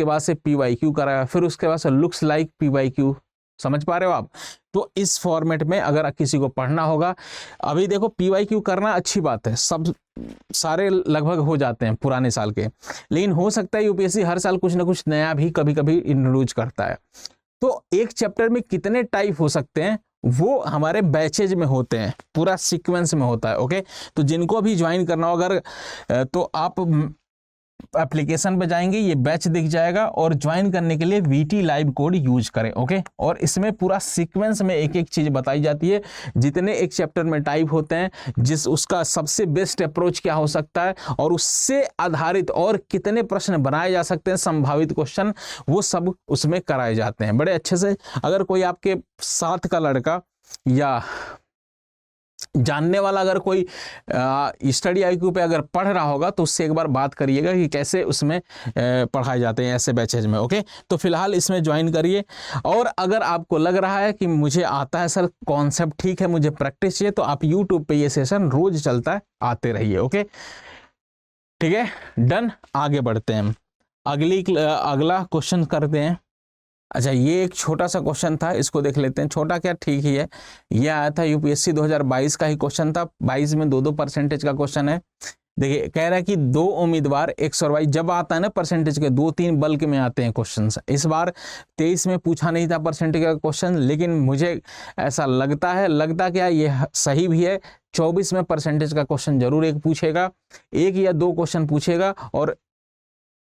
बाद से PYQ कराया, फिर उसके बाद से लुक्स लाइक PYQ। समझ पा रहे हो आप? तो इस फॉर्मेट में अगर किसी को पढ़ना होगा, अभी देखो PYQ करना अच्छी बात है, सब सारे लगभग हो जाते हैं पुराने साल के, लेकिन हो सकता है UPSC हर साल कुछ ना कुछ नया भी कभी कभी इंट्रोड्यूस करता है। तो एक चैप्टर में कितने टाइप हो सकते हैं वो हमारे बैचेज में होते हैं, पूरा सीक्वेंस में होता है। ओके, तो जिनको भी ज्वाइन करना हो अगर तो आप एप्लीकेशन पे जाएंगे, ये बैच दिख जाएगा और ज्वाइन करने के लिए VT लाइव कोड यूज करें। ओके, और इसमें पूरा सीक्वेंस में एक एक चीज बताई जाती है, जितने एक चैप्टर में टाइप होते हैं, उसका सबसे बेस्ट अप्रोच क्या हो सकता है और उससे आधारित और कितने प्रश्न बनाए जा सकते हैं, संभावित क्वेश्चन, वो सब उसमें कराए जाते हैं बड़े अच्छे से। अगर कोई आपके साथ का लड़का या जानने वाला अगर कोई स्टडी IQ पे अगर पढ़ रहा होगा तो उससे एक बार बात करिएगा कि कैसे उसमें पढ़ाए जाते हैं ऐसे बैचेज में। ओके, तो फिलहाल इसमें ज्वाइन करिए। और अगर आपको लग रहा है कि मुझे आता है सर कॉन्सेप्ट, ठीक है, मुझे प्रैक्टिस चाहिए, तो आप YouTube पे ये सेशन रोज चलता है, आते रहिए। ओके, ठीक है, डन। आगे बढ़ते हैं, अगला क्वेश्चन करते हैं। अच्छा, ये एक छोटा सा क्वेश्चन था, इसको देख लेते हैं। छोटा क्या, ठीक ही है। ये आया था UPSC 2022 का ही क्वेश्चन था। 22 में 2% का क्वेश्चन है। देखिए, कह रहा है कि 2 उम्मीदवार X और Y, जब आता है ना परसेंटेज के 2-3 बल्क में आते हैं क्वेश्चन। इस बार 23 में पूछा नहीं था परसेंटेज का क्वेश्चन, लेकिन मुझे ऐसा लगता क्या ये सही भी है। 24 में परसेंटेज का क्वेश्चन जरूर एक पूछेगा, 1 या 2 क्वेश्चन पूछेगा और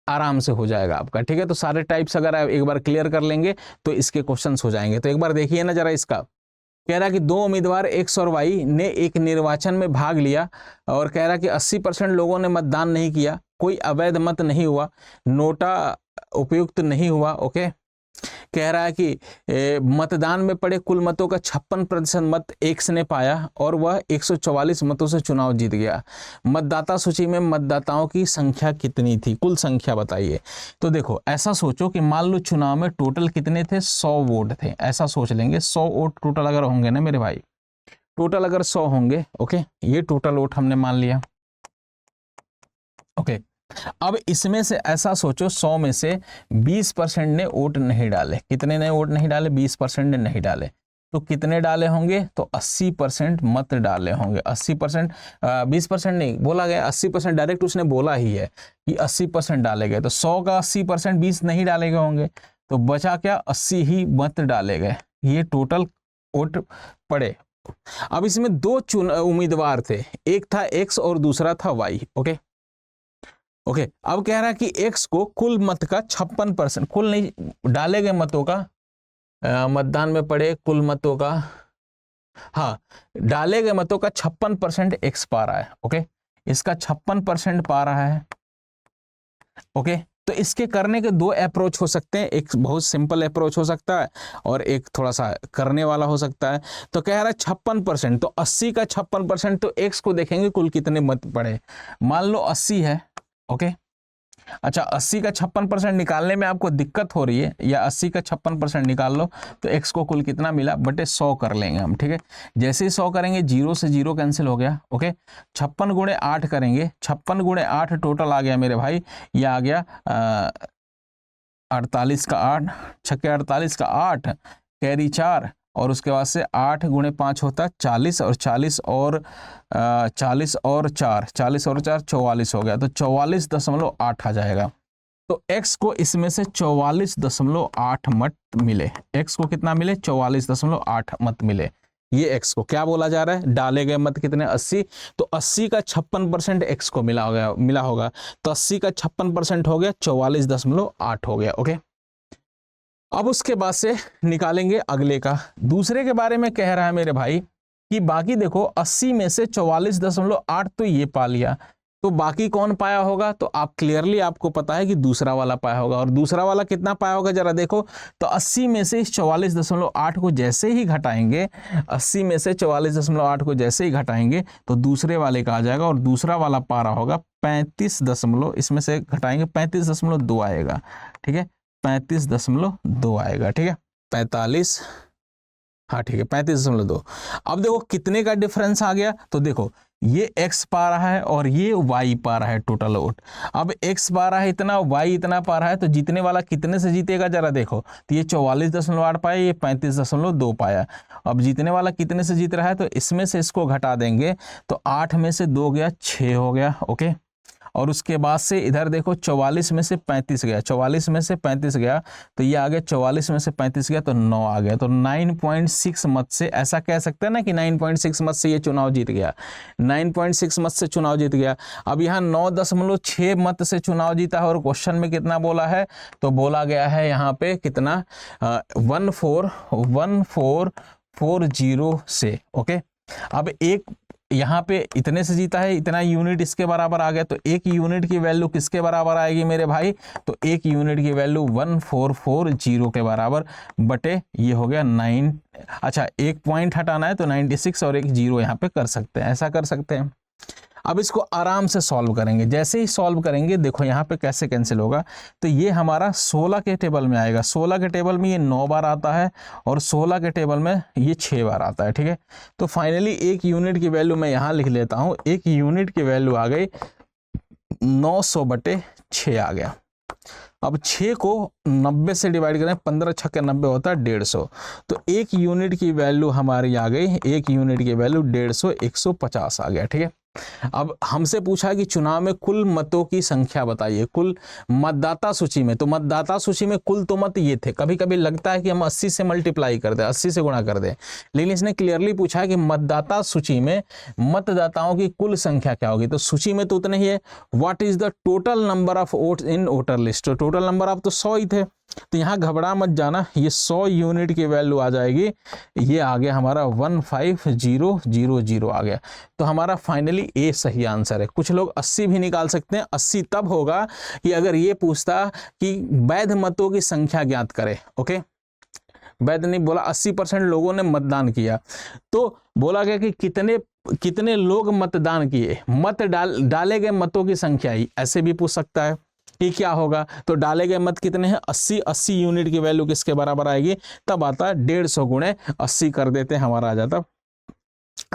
आराम से हो जाएगा आपका, ठीक है। तो सारे टाइप्स अगर आप एक बार क्लियर कर लेंगे तो इसके क्वेश्चंस हो जाएंगे। तो एक बार देखिए ना जरा इसका। कह रहा कि 2 उम्मीदवार X और Y ने एक निर्वाचन में भाग लिया और कह रहा कि 80% लोगों ने मतदान नहीं किया, कोई अवैध मत नहीं हुआ, नोटा उपयुक्त नहीं हुआ। ओके, कह रहा है कि मतदान में पड़े कुल मतों का 56% मत X ने पाया और वह 144 मतों से चुनाव जीत गया। मतदाता सूची में मतदाताओं की संख्या कितनी थी, कुल संख्या बताइए। तो देखो, ऐसा सोचो कि मान लो चुनाव में टोटल कितने थे, 100 वोट थे, ऐसा सोच लेंगे। 100 वोट टोटल अगर होंगे ना मेरे भाई, टोटल अगर 100 होंगे, ओके, ये टोटल वोट हमने मान लिया। ओके, अब इसमें से ऐसा सोचो 100 में से 20% ने वोट नहीं डाले। कितने ने वोट नहीं डाले? 20% ने नहीं डाले। तो कितने डाले होंगे? तो 80% मत डाले होंगे। 80%, 20% नहीं बोला गया, 80% डायरेक्ट उसने बोला ही है कि 80% डाले गए। तो 100 का 80%, 20 नहीं डाले गए होंगे, तो बचा क्या? 80 ही मत डाले गए। ये टोटल वोट पड़े। अब इसमें 2 उम्मीदवार थे, एक था X और दूसरा था Y। ओके, अब कह रहा है कि X को कुल मत का 56%, कुल नहीं डाले गए मतों का, मतदान में पड़े कुल मतों का, हाँ, डाले गए मतों का 56% X पा रहा है। ओके, इसका 56% पा रहा है। ओके, तो इसके करने के 2 अप्रोच हो सकते हैं। एक बहुत सिंपल अप्रोच हो सकता है और एक थोड़ा सा करने वाला हो सकता है। तो कह रहा है 56%, तो 80 का 56%, तो X को देखेंगे कुल कितने मत पड़े। मान लो 80 है। ओके, अच्छा, 80 का 56% निकालने में आपको दिक्कत हो रही है, या 80 का 56% निकाल लो तो X को कुल कितना मिला, बटे 100 कर लेंगे हम, ठीक है। जैसे ही 100 करेंगे, 0 से 0 कैंसिल हो गया। ओके, 56 गुणे 8 करेंगे, 56 गुणे 8 टोटल आ गया मेरे भाई, यह आ गया 48 का 8, 6 48 का 8, कैरी 4, और उसके बाद से 8 गुणे 5 होता है 40, और 40 और 4, 44 हो गया, तो 44.8 आ जाएगा। तो X को इसमें से 44.8 मत मिले। X को कितना मिले? 44.8 मत मिले। ये x को क्या बोला जा रहा है, डाले गए मत कितने 80, तो 80 का 56% x को मिला होगा, तो 80 का 56% हो गया 44.8 हो गया। ओके, अब उसके बाद से निकालेंगे अगले का। दूसरे के बारे में कह रहा है मेरे भाई कि बाकी देखो 80 में से 44.8 तो ये पा लिया, तो बाकी कौन पाया होगा, तो आप क्लियरली आपको पता है कि दूसरा वाला पाया होगा। और दूसरा वाला कितना पाया होगा जरा देखो, तो 80 में से इस 44.8 को जैसे ही घटाएंगे, 80 में से 44.8 को जैसे ही घटाएंगे तो दूसरे वाले का आ जाएगा, और दूसरा वाला पा रहा होगा 35 इसमें से घटाएंगे 35.2 आएगा। ठीक है, 35.2 आएगा। ठीक है, 45, हाँ ठीक है 35.2। अब देखो कितने का डिफरेंस आ गया, तो देखो ये x पा रहा है और ये y पा रहा है टोटल वोट। अब x पा रहा है इतना, y इतना पा रहा है, तो जीतने वाला कितने से जीतेगा जरा देखो, तो ये 44.8 पाया, ये 35.2 पाया। अब जीतने वाला कितने से जीत रहा है, तो इसमें से इसको घटा देंगे तो 8 में से 2 गया 6 हो गया। ओके, और उसके बाद से इधर देखो 44 में से 35 गया, 44 में से 35 गया तो ये आ गया, 44 में से 35 गया तो 9 आ गया। तो 9.6 मत से, ऐसा कह सकते हैं ना कि 9.6 मत से ये चुनाव जीत गया, 9.6 मत से चुनाव जीत गया। अब यहाँ 9.6 मत से चुनाव जीता है, और क्वेश्चन में कितना बोला है, तो बोला गया है यहाँ पे कितना 1440 से। ओके, अब एक यहाँ पे इतने से जीता है, इतना यूनिट इसके बराबर आ गया, तो एक यूनिट की वैल्यू किसके बराबर आएगी मेरे भाई, तो एक यूनिट की वैल्यू 1440 के बराबर बटे ये हो गया 9। अच्छा, एक पॉइंट हटाना है तो 96 और एक जीरो यहाँ पे कर सकते हैं, ऐसा कर सकते हैं। अब इसको आराम से सॉल्व करेंगे, जैसे ही सॉल्व करेंगे देखो यहाँ पे कैसे कैंसिल होगा, तो ये हमारा 16 के टेबल में आएगा, 16 के टेबल में ये 9 बार आता है और 16 के टेबल में ये 6 बार आता है। ठीक है, तो फाइनली एक यूनिट की वैल्यू मैं यहाँ लिख लेता हूँ, एक यूनिट की वैल्यू आ गई 900/6 आ गया। अब 6 को 90 से डिवाइड करें, 15 छक्के 90 होता है 150, तो एक यूनिट की वैल्यू हमारी आ गई, एक यूनिट की वैल्यू 150, 150 आ गया। ठीक है, अब हमसे पूछा है कि चुनाव में कुल मतों की संख्या बताइए, कुल मतदाता सूची में, तो मतदाता सूची में कुल तो मत ये थे। कभी कभी लगता है कि हम 80 से मल्टीप्लाई कर दें, 80 से गुणा कर दें, लेकिन इसने क्लियरली पूछा है कि मतदाता सूची में मतदाताओं की कुल संख्या क्या होगी, तो सूची में तो उतने ही है। What is the total number of votes in voter list, तो टोटल नंबर ऑफ तो 100 ही थे, तो यहाँ घबरा मत जाना, ये 100 यूनिट की वैल्यू आ जाएगी, ये आ गया हमारा 15000 आ गया। तो हमारा फाइनली ए सही आंसर है। कुछ लोग 80 भी निकाल सकते हैं, 80 तब होगा कि अगर ये पूछता कि वैध मतों की संख्या ज्ञात करे। ओके, वैध नहीं बोला, 80% लोगों ने मतदान किया, तो बोला गया कि कितने लोग मतदान किए, मत डाले गए मतों की संख्या ही, ऐसे भी पूछ सकता है कि क्या होगा, तो डाले गए मत कितने हैं 80 यूनिट की वैल्यू किसके बराबर आएगी, तब आता 150 गुणे 80 कर देते, हमारा आ जाता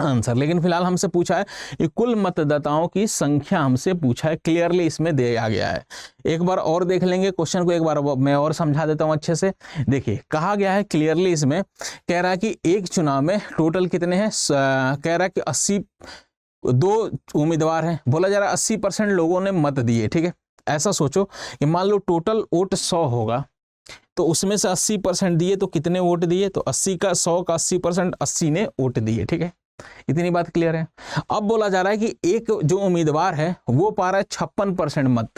आंसर। लेकिन फिलहाल हमसे पूछा है कि कुल मतदाताओं की संख्या हमसे पूछा है, क्लियरली इसमें दिया गया है। एक बार और देख लेंगे क्वेश्चन को, एक बार मैं और समझा देता हूं अच्छे से। देखिए कहा गया है क्लियरली, इसमें कह रहा है कि एक चुनाव में टोटल कितने हैं, कह रहा है कि 82 उम्मीदवार हैं, बोला जा रहा है 80% लोगों ने मत दिए। ठीक है, ऐसा सोचो कि मान लो टोटल वोट 100 होगा, तो उसमें से 80% दिए, तो कितने वोट दिए, तो 80 का 100 का 80%, 80 ने वोट दिए। ठीक है, इतनी बात क्लियर है। अब बोला जा रहा है कि एक जो उम्मीदवार है वो पा रहा है 56% मत,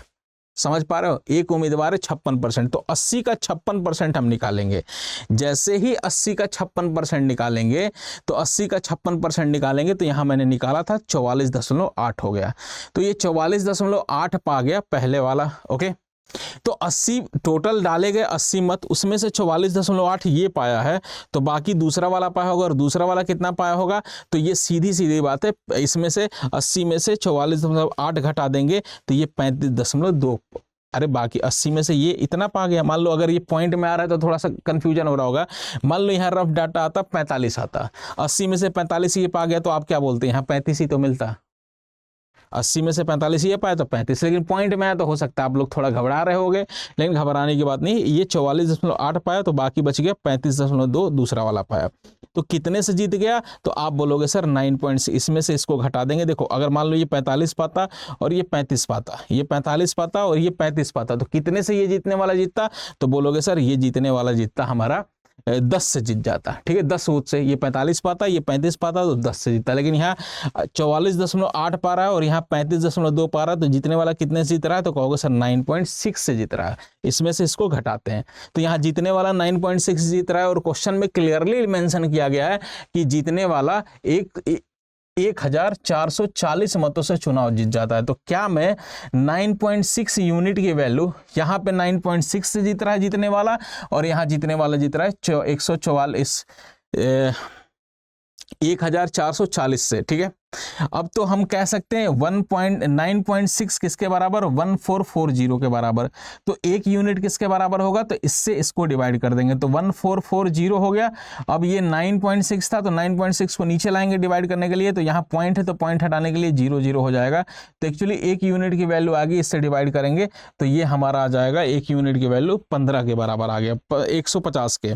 समझ पा रहे हो, एक उम्मीदवार है 56%, तो 80 का 56% हम निकालेंगे। जैसे ही 80 का 56% निकालेंगे, तो 80 का 56% निकालेंगे, तो यहां मैंने निकाला था 44.8 हो गया, तो ये 44.8 पा गया पहले वाला। ओके, तो 80 टोटल डाले गए 80 मत, उसमें से 44.8 ये पाया है, तो बाकी दूसरा वाला पाया होगा, और दूसरा वाला कितना पाया होगा, तो ये सीधी सीधी बात है, इसमें से 80 में से 44.8 घटा देंगे तो ये 35.2, अरे बाकी 80 में से ये इतना पा गया। मान लो अगर ये पॉइंट में आ रहा है तो थोड़ा सा कंफ्यूजन हो रहा होगा, मान लो यहाँ रफ डाटा आता 45 आता, 80 में से 45 ये पा गया, तो आप क्या बोलते हैं, यहाँ 35 ही तो मिलता, 80 में से 45 ये पाया तो 35, लेकिन पॉइंट में आया तो हो सकता है आप लोग थोड़ा घबरा रहे होगे, लेकिन घबराने की बात नहीं, ये 44.8 पाया तो बाकी बच गया 35.2 दूसरा वाला पाया, तो कितने से जीत गया, तो आप बोलोगे सर 9.6, इसमें से इसको घटा देंगे। देखो अगर मान लो ये 45 पाता और ये 35 पाता, ये 45 पाता और ये 35 पाता, तो कितने से ये जीतने वाला जीतता, तो बोलोगे सर ये जीतने वाला जीतता हमारा 10 से जीत जाता, ठीक है, 10 वोट से। ये 45 पाता, ये 35 पाता तो 10 से जीतता, लेकिन यहाँ 44.8 पा रहा है और यहाँ 35.2 पा रहा है, तो जीतने वाला कितने से जीत रहा है? तो कहोगे सर 9.6 से जीत रहा है। इसमें से इसको घटाते हैं तो यहाँ जीतने वाला 9.6 जीत रहा है, और क्वेश्चन में क्लियरली मेंशन किया गया है कि जीतने वाला 1440 मतों से चुनाव जीत जाता है। तो क्या मैं 9.6 यूनिट की वैल्यू, यहाँ पे 9.6 से जीत रहा है जीतने वाला, और यहाँ जीतने वाला जीत रहा है 1440 से, ठीक है। अब तो हम कह सकते हैं 9.6 किसके बराबर? 1440 के बराबर। तो 1 यूनिट किसके बराबर होगा? तो इससे इसको डिवाइड कर देंगे तो 1440 हो गया। अब ये 9.6 था तो 9.6 को नीचे लाएंगे डिवाइड करने के लिए, तो यहाँ पॉइंट है तो पॉइंट हटाने के लिए 0 0 हो जाएगा। तो एक्चुअली 1 यूनिट की वैल्यू आ गई, इससे डिवाइड करेंगे तो ये हमारा आ जाएगा 1 यूनिट की वैल्यू 15 के बराबर आ गया, 150 के।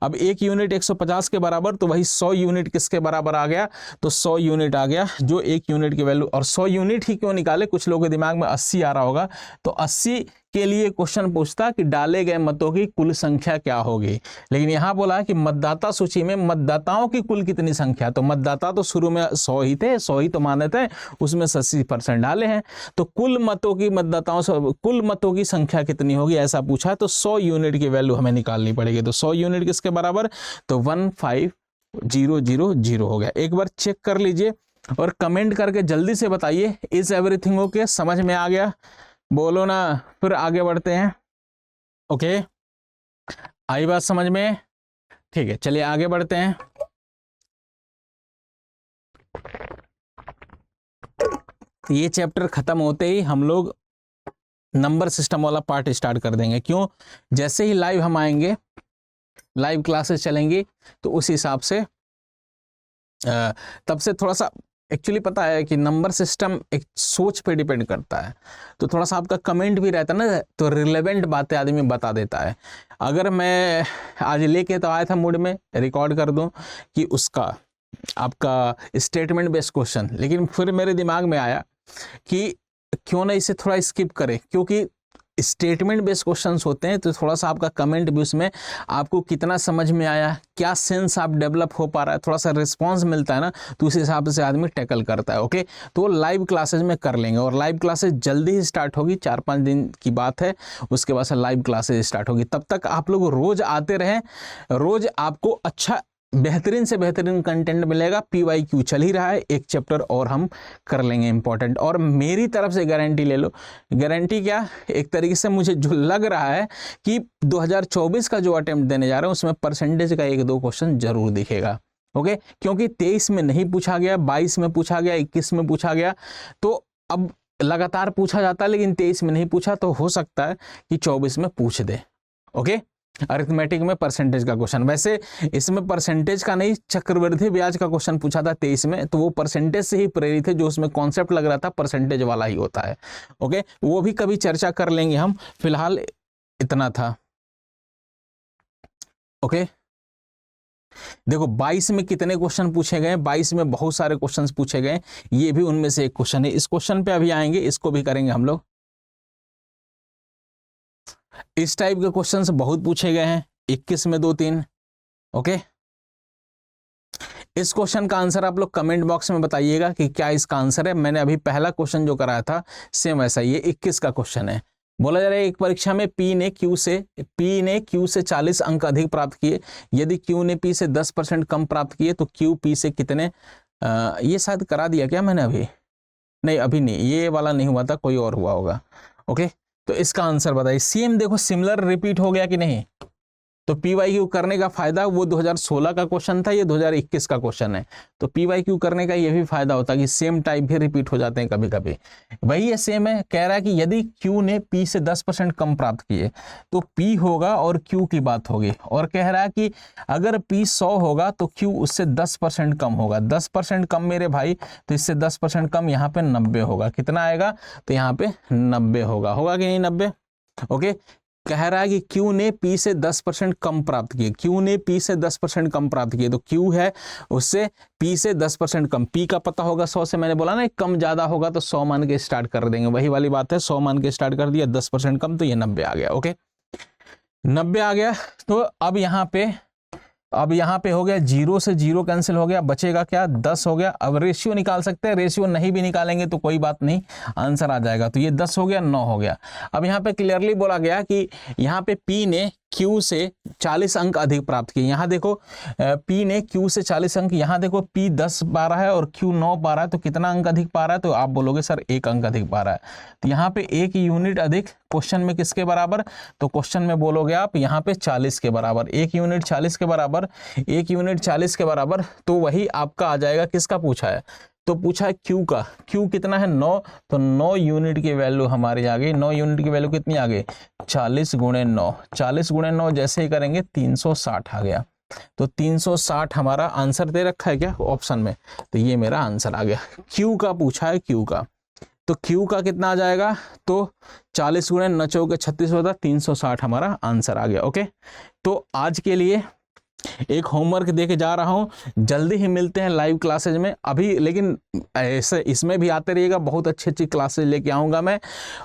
अब 1 यूनिट 150 के बराबर, तो वही 100 यूनिट किसके बराबर आ गया? तो 100 यूनिट आ गया, जो 1 यूनिट की वैल्यू। और 100 यूनिट ही क्यों निकाले? कुछ लोगों के दिमाग में 80 आ रहा होगा, तो 80 के लिए क्वेश्चन पूछता कि डाले गए मतों की कुल संख्या क्या होगी, लेकिन यहां बोला कि मतदाता सूची में मतदाताओं की कुल कितनी संख्या। तो मतदाता तो शुरू में 100 ही थे, 100 ही तो माने थे, उसमें 80% डाले हैं, तो कुल मतों की मतदाताओं से कुल मतों की संख्या कितनी होगी ऐसा पूछा। तो 100 यूनिट की वैल्यू हमें निकालनी पड़ेगी। तो 100 यूनिट किसके बराबर? तो 15000 हो गया। एक बार चेक कर लीजिए और कमेंट करके जल्दी से बताइए, इज एवरीथिंग ओके? समझ में आ गया? बोलो ना, फिर आगे बढ़ते हैं। ओके, आई बात समझ में? ठीक है, चलिए आगे बढ़ते हैं। ये चैप्टर खत्म होते ही हम लोग नंबर सिस्टम वाला पार्ट स्टार्ट कर देंगे। क्यों? जैसे ही लाइव हम आएंगे, लाइव क्लासेस चलेंगी, तो उस हिसाब से तब से थोड़ा सा एक्चुअली पता है कि नंबर सिस्टम एक सोच पे डिपेंड करता है, तो थोड़ा सा आपका कमेंट भी रहता है ना, तो रिलेवेंट बातें आदमी बता देता है। अगर मैं आज लेके तो आया था मूड में रिकॉर्ड कर दूं कि उसका आपका स्टेटमेंट बेस्ड क्वेश्चन, लेकिन फिर मेरे दिमाग में आया कि क्यों ना इसे थोड़ा स्किप करें, क्योंकि स्टेटमेंट बेस्ड क्वेश्चंस होते हैं, तो थोड़ा सा आपका कमेंट भी उसमें आपको कितना समझ में आया, क्या सेंस आप डेवलप हो पा रहा है, थोड़ा सा रिस्पांस मिलता है ना, तो उस हिसाब से आदमी टैकल करता है। ओके, तो लाइव क्लासेस में कर लेंगे, और लाइव क्लासेस जल्दी ही स्टार्ट होगी, 4-5 दिन की बात है, उसके बाद से लाइव क्लासेस स्टार्ट होगी। तब तक आप लोग रोज आते रहें, रोज आपको अच्छा बेहतरीन से बेहतरीन कंटेंट मिलेगा। PYQ चल ही रहा है, एक चैप्टर और हम कर लेंगे इंपॉर्टेंट, और मेरी तरफ से गारंटी ले लो। गारंटी क्या? एक तरीके से मुझे जो लग रहा है कि 2024 का जो अटेम्प्ट देने जा रहे हैं उसमें परसेंटेज का 1-2 क्वेश्चन जरूर दिखेगा। ओके, क्योंकि 23 में नहीं पूछा गया, 22 में पूछा गया, 21 में पूछा गया, तो अब लगातार पूछा जाता है, लेकिन 23 में नहीं पूछा, तो हो सकता है कि 24 में पूछ दे। ओके, अरिथमेटिक में परसेंटेज का क्वेश्चन, वैसे इसमें परसेंटेज का नहीं, चक्रवृद्धि ब्याज का क्वेश्चन पूछा था 23 में, तो वो परसेंटेज से ही प्रेरित है, जो उसमें कॉन्सेप्ट लग रहा था परसेंटेज वाला ही होता है। ओके, वो भी कभी चर्चा कर लेंगे हम, फिलहाल इतना था। ओके, देखो 22 में कितने क्वेश्चन पूछे गए? 22 में बहुत सारे क्वेश्चन पूछे गए, ये भी उनमें से एक क्वेश्चन है। इस क्वेश्चन पे अभी आएंगे, इसको भी करेंगे हम लोग। इस टाइप के क्वेश्चंस बहुत पूछे गए हैं, 21 में 2-3। ओके, इस क्वेश्चन का आंसर आप लोग कमेंट बॉक्स में बताइएगा कि क्या इसका आंसर है। मैंने अभी पहला क्वेश्चन जो कराया था सेम ऐसा, ये 21 का क्वेश्चन है। बोला जा रहा है एक परीक्षा में P ने Q से 40 अंक अधिक प्राप्त किए, यदि Q ने P से 10% कम प्राप्त किए तो Q P से कितने? ये शायद करा दिया क्या मैंने? अभी नहीं, अभी नहीं, ये वाला नहीं हुआ था, कोई और हुआ होगा। ओके, तो इसका आंसर बताइए। सेम देखो, सिमिलर रिपीट हो गया कि नहीं? तो PYQ करने का फायदा, वो 2016 का क्वेश्चन था, ये 2021 का क्वेश्चन है, तो PYQ करने का ये भी फायदा होता है कि सेम टाइप भी रिपीट हो जाते हैं कभी कभी। वही है, सेम है। कह रहा है कि यदि Q ने P से 10% कम प्राप्त किए तो P होगा और Q की बात होगी, और कह रहा है कि अगर P 100 होगा तो Q उससे 10% कम होगा। 10% कम मेरे भाई, तो इससे 10% कम यहाँ पे 90 होगा। कितना आएगा? तो यहाँ पे 90 होगा कि नहीं 90? ओके, कह रहा है कि Q ने P से 10% कम प्राप्त किए, Q ने P से 10% कम प्राप्त किए, तो Q है उससे P से 10% कम। P का पता होगा 100 से, मैंने बोला ना कम ज्यादा होगा तो 100 मान के स्टार्ट कर देंगे, वही वाली बात है, 100 मान के स्टार्ट कर दिया, 10% कम, तो ये 90 आ गया। ओके, 90 आ गया। तो अब यहाँ पे अब यहाँ पे हो गया 0 से 0 कैंसिल हो गया, बचेगा क्या 10 हो गया। अब रेशियो निकाल सकते हैं, रेशियो नहीं भी निकालेंगे तो कोई बात नहीं, आंसर आ जाएगा। तो ये 10 हो गया, 9 हो गया। अब यहाँ पे क्लियरली बोला गया कि यहाँ पे P ने Q से 40 अंक अधिक प्राप्त किए। यहाँ देखो P ने Q से 40 अंक, यहाँ देखो P 10 पा रहा है और Q 9 पा रहा है, तो कितना अंक अधिक पा रहा है? तो आप बोलोगे सर 1 अंक अधिक पा रहा है। तो यहाँ पे 1 यूनिट अधिक क्वेश्चन में किसके बराबर? तो क्वेश्चन में बोलोगे आप यहाँ पे 40 के बराबर। 1 यूनिट 40 के बराबर, 1 यूनिट 40 के बराबर, तो वही आपका आ जाएगा। किसका पूछा है? तो पूछा है Q का। Q कितना है? 9, तो 9 यूनिट की वैल्यू हमारी आ गई। 9 यूनिट की वैल्यू कितनी आ गई? 40 गुणे 9। 40 गुणे 9 जैसे ही करेंगे 360 आ गया। तो 360 हमारा आंसर दे रखा है क्या ऑप्शन में? तो ये मेरा आंसर आ गया। Q का पूछा है, Q का। तो Q का कितना आ जाएगा? तो 40 गुणे 9 चौके 36 होता, 360 हमारा आंसर आ गया। ओके, तो आज के लिए एक होमवर्क दे के जा रहा हूं। जल्दी ही मिलते हैं लाइव क्लासेज में अभी, लेकिन ऐसे इसमें भी आते रहिएगा। बहुत अच्छी क्लासेज लेके आऊँगा मैं,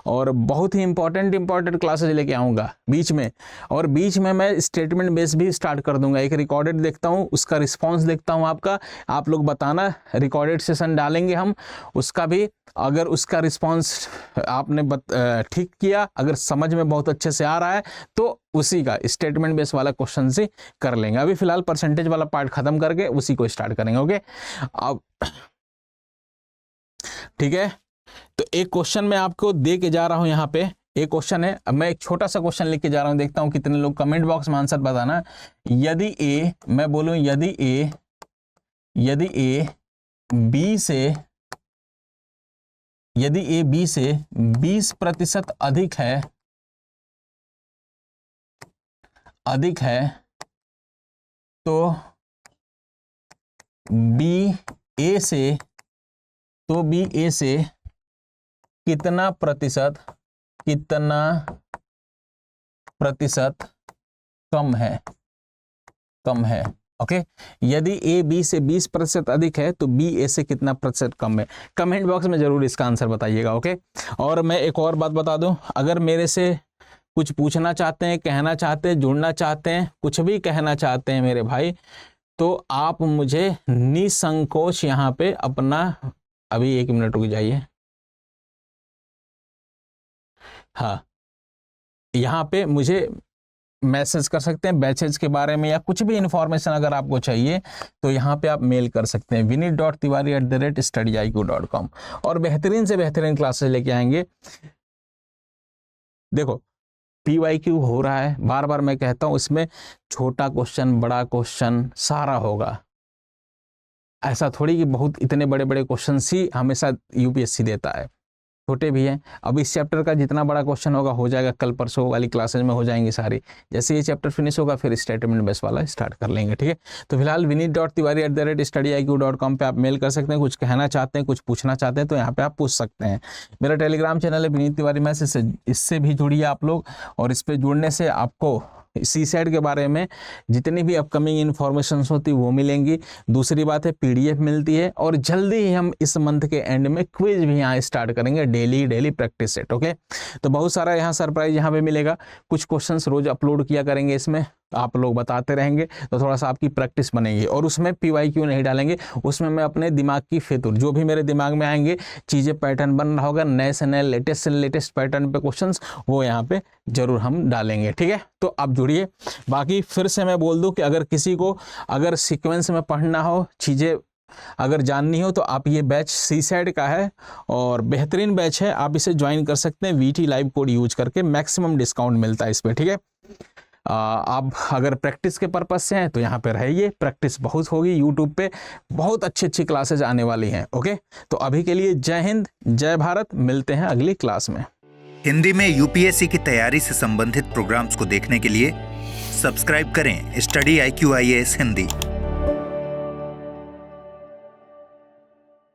और बहुत ही इंपॉर्टेंट क्लासेज लेके आऊँगा बीच में। और बीच में मैं स्टेटमेंट बेस भी स्टार्ट कर दूंगा। एक रिकॉर्डेड देखता हूँ, उसका रिस्पॉन्स देखता हूँ आपका। आप लोग बताना, रिकॉर्डेड सेशन डालेंगे हम, उसका भी अगर उसका रिस्पॉन्स आपने ठीक किया, अगर समझ में बहुत अच्छे से आ रहा है, तो उसी का स्टेटमेंट बेस वाला क्वेश्चन से कर लेंगे। अभी फिलहाल परसेंटेज वाला पार्ट खत्म करके उसी को स्टार्ट करेंगे। ओके, अब ठीक है। तो एक क्वेश्चन मैं आपको दे के जा रहा हूं। यहाँ पे एक क्वेश्चन है, अब मैं एक छोटा सा क्वेश्चन लिख के जा रहा हूं, देखता हूं कितने लोग कमेंट बॉक्स में आंसर बताना। यदि ए, मैं बोलूं यदि ए बी से 20% अधिक है तो बी ए से कितना प्रतिशत कम है। ओके, यदि ए बी से 20% अधिक है तो बी ए से कितना प्रतिशत कम है? कमेंट बॉक्स में जरूर इसका आंसर बताइएगा। ओके, और मैं एक और बात बता दूं, अगर मेरे से कुछ पूछना चाहते हैं, कहना चाहते हैं, जुड़ना चाहते हैं, कुछ भी कहना चाहते हैं मेरे भाई, तो आप मुझे निसंकोच यहाँ पे अपना, अभी 1 मिनट रुक जाइए। हाँ, यहाँ पे मुझे मैसेज कर सकते हैं बैचेज के बारे में, या कुछ भी इंफॉर्मेशन अगर आपको चाहिए तो यहाँ पे आप मेल कर सकते हैं vinit.tiwari@studiiq.com, और बेहतरीन से बेहतरीन क्लासेस लेके आएंगे। देखो, PYQ हो रहा है, बार बार मैं कहता हूँ, इसमें छोटा क्वेश्चन, बड़ा क्वेश्चन सारा होगा। ऐसा थोड़ी कि बहुत इतने बड़े बड़े क्वेश्चन ही हमेशा UPSC देता है, छोटे भी हैं। अब इस चैप्टर का जितना बड़ा क्वेश्चन होगा हो जाएगा, कल परसों वाली क्लासेज में हो जाएंगी सारी। जैसे ये चैप्टर फिनिश होगा फिर स्टेटमेंट बेस वाला स्टार्ट कर लेंगे। ठीक है, तो फिलहाल vinit.tiwari@studiiq.com पे आप मेल कर सकते हैं। कुछ कहना चाहते हैं, कुछ पूछना चाहते हैं तो यहाँ पे आप पूछ सकते हैं। मेरा टेलीग्राम चैनल है विनीत तिवारी मैसेज, इससे भी जुड़िए आप लोग, और इस पर जुड़ने से आपको CSAT के बारे में जितनी भी अपकमिंग इन्फॉर्मेशंस होती वो मिलेंगी। दूसरी बात है PDF मिलती है, और जल्दी ही हम इस मंथ के एंड में क्विज भी यहाँ स्टार्ट करेंगे, डेली प्रैक्टिस सेट। ओके, तो बहुत सारा यहाँ सरप्राइज यहाँ पे मिलेगा। कुछ क्वेश्चंस रोज अपलोड किया करेंगे, इसमें आप लोग बताते रहेंगे तो थोड़ा सा आपकी प्रैक्टिस बनेगी। और उसमें PYQ नहीं डालेंगे, उसमें मैं अपने दिमाग की फितूर, जो भी मेरे दिमाग में आएंगे चीज़ें, पैटर्न बन रहा होगा, नए से नए लेटेस्ट पैटर्न पे क्वेश्चंस, वो यहाँ पे जरूर हम डालेंगे। ठीक है, तो आप जुड़िए। बाकी फिर से मैं बोल दूं कि अगर किसी को अगर सीक्वेंस में पढ़ना हो, चीज़ें अगर जाननी हो, तो आप ये बैच CSAT का है और बेहतरीन बैच है, आप इसे ज्वाइन कर सकते हैं। VT लाइव कोड यूज करके मैक्सिमम डिस्काउंट मिलता है इस पर। ठीक है, आप अगर प्रैक्टिस के पर्पज से हैं तो यहाँ पे रहिए, प्रैक्टिस बहुत होगी। यूट्यूब पे बहुत अच्छी क्लासेज आने वाली हैं। ओके, तो अभी के लिए जय हिंद, जय भारत, मिलते हैं अगली क्लास में। हिंदी में UPSC की तैयारी से संबंधित प्रोग्राम्स को देखने के लिए सब्सक्राइब करें StudyIQ IAS हिंदी।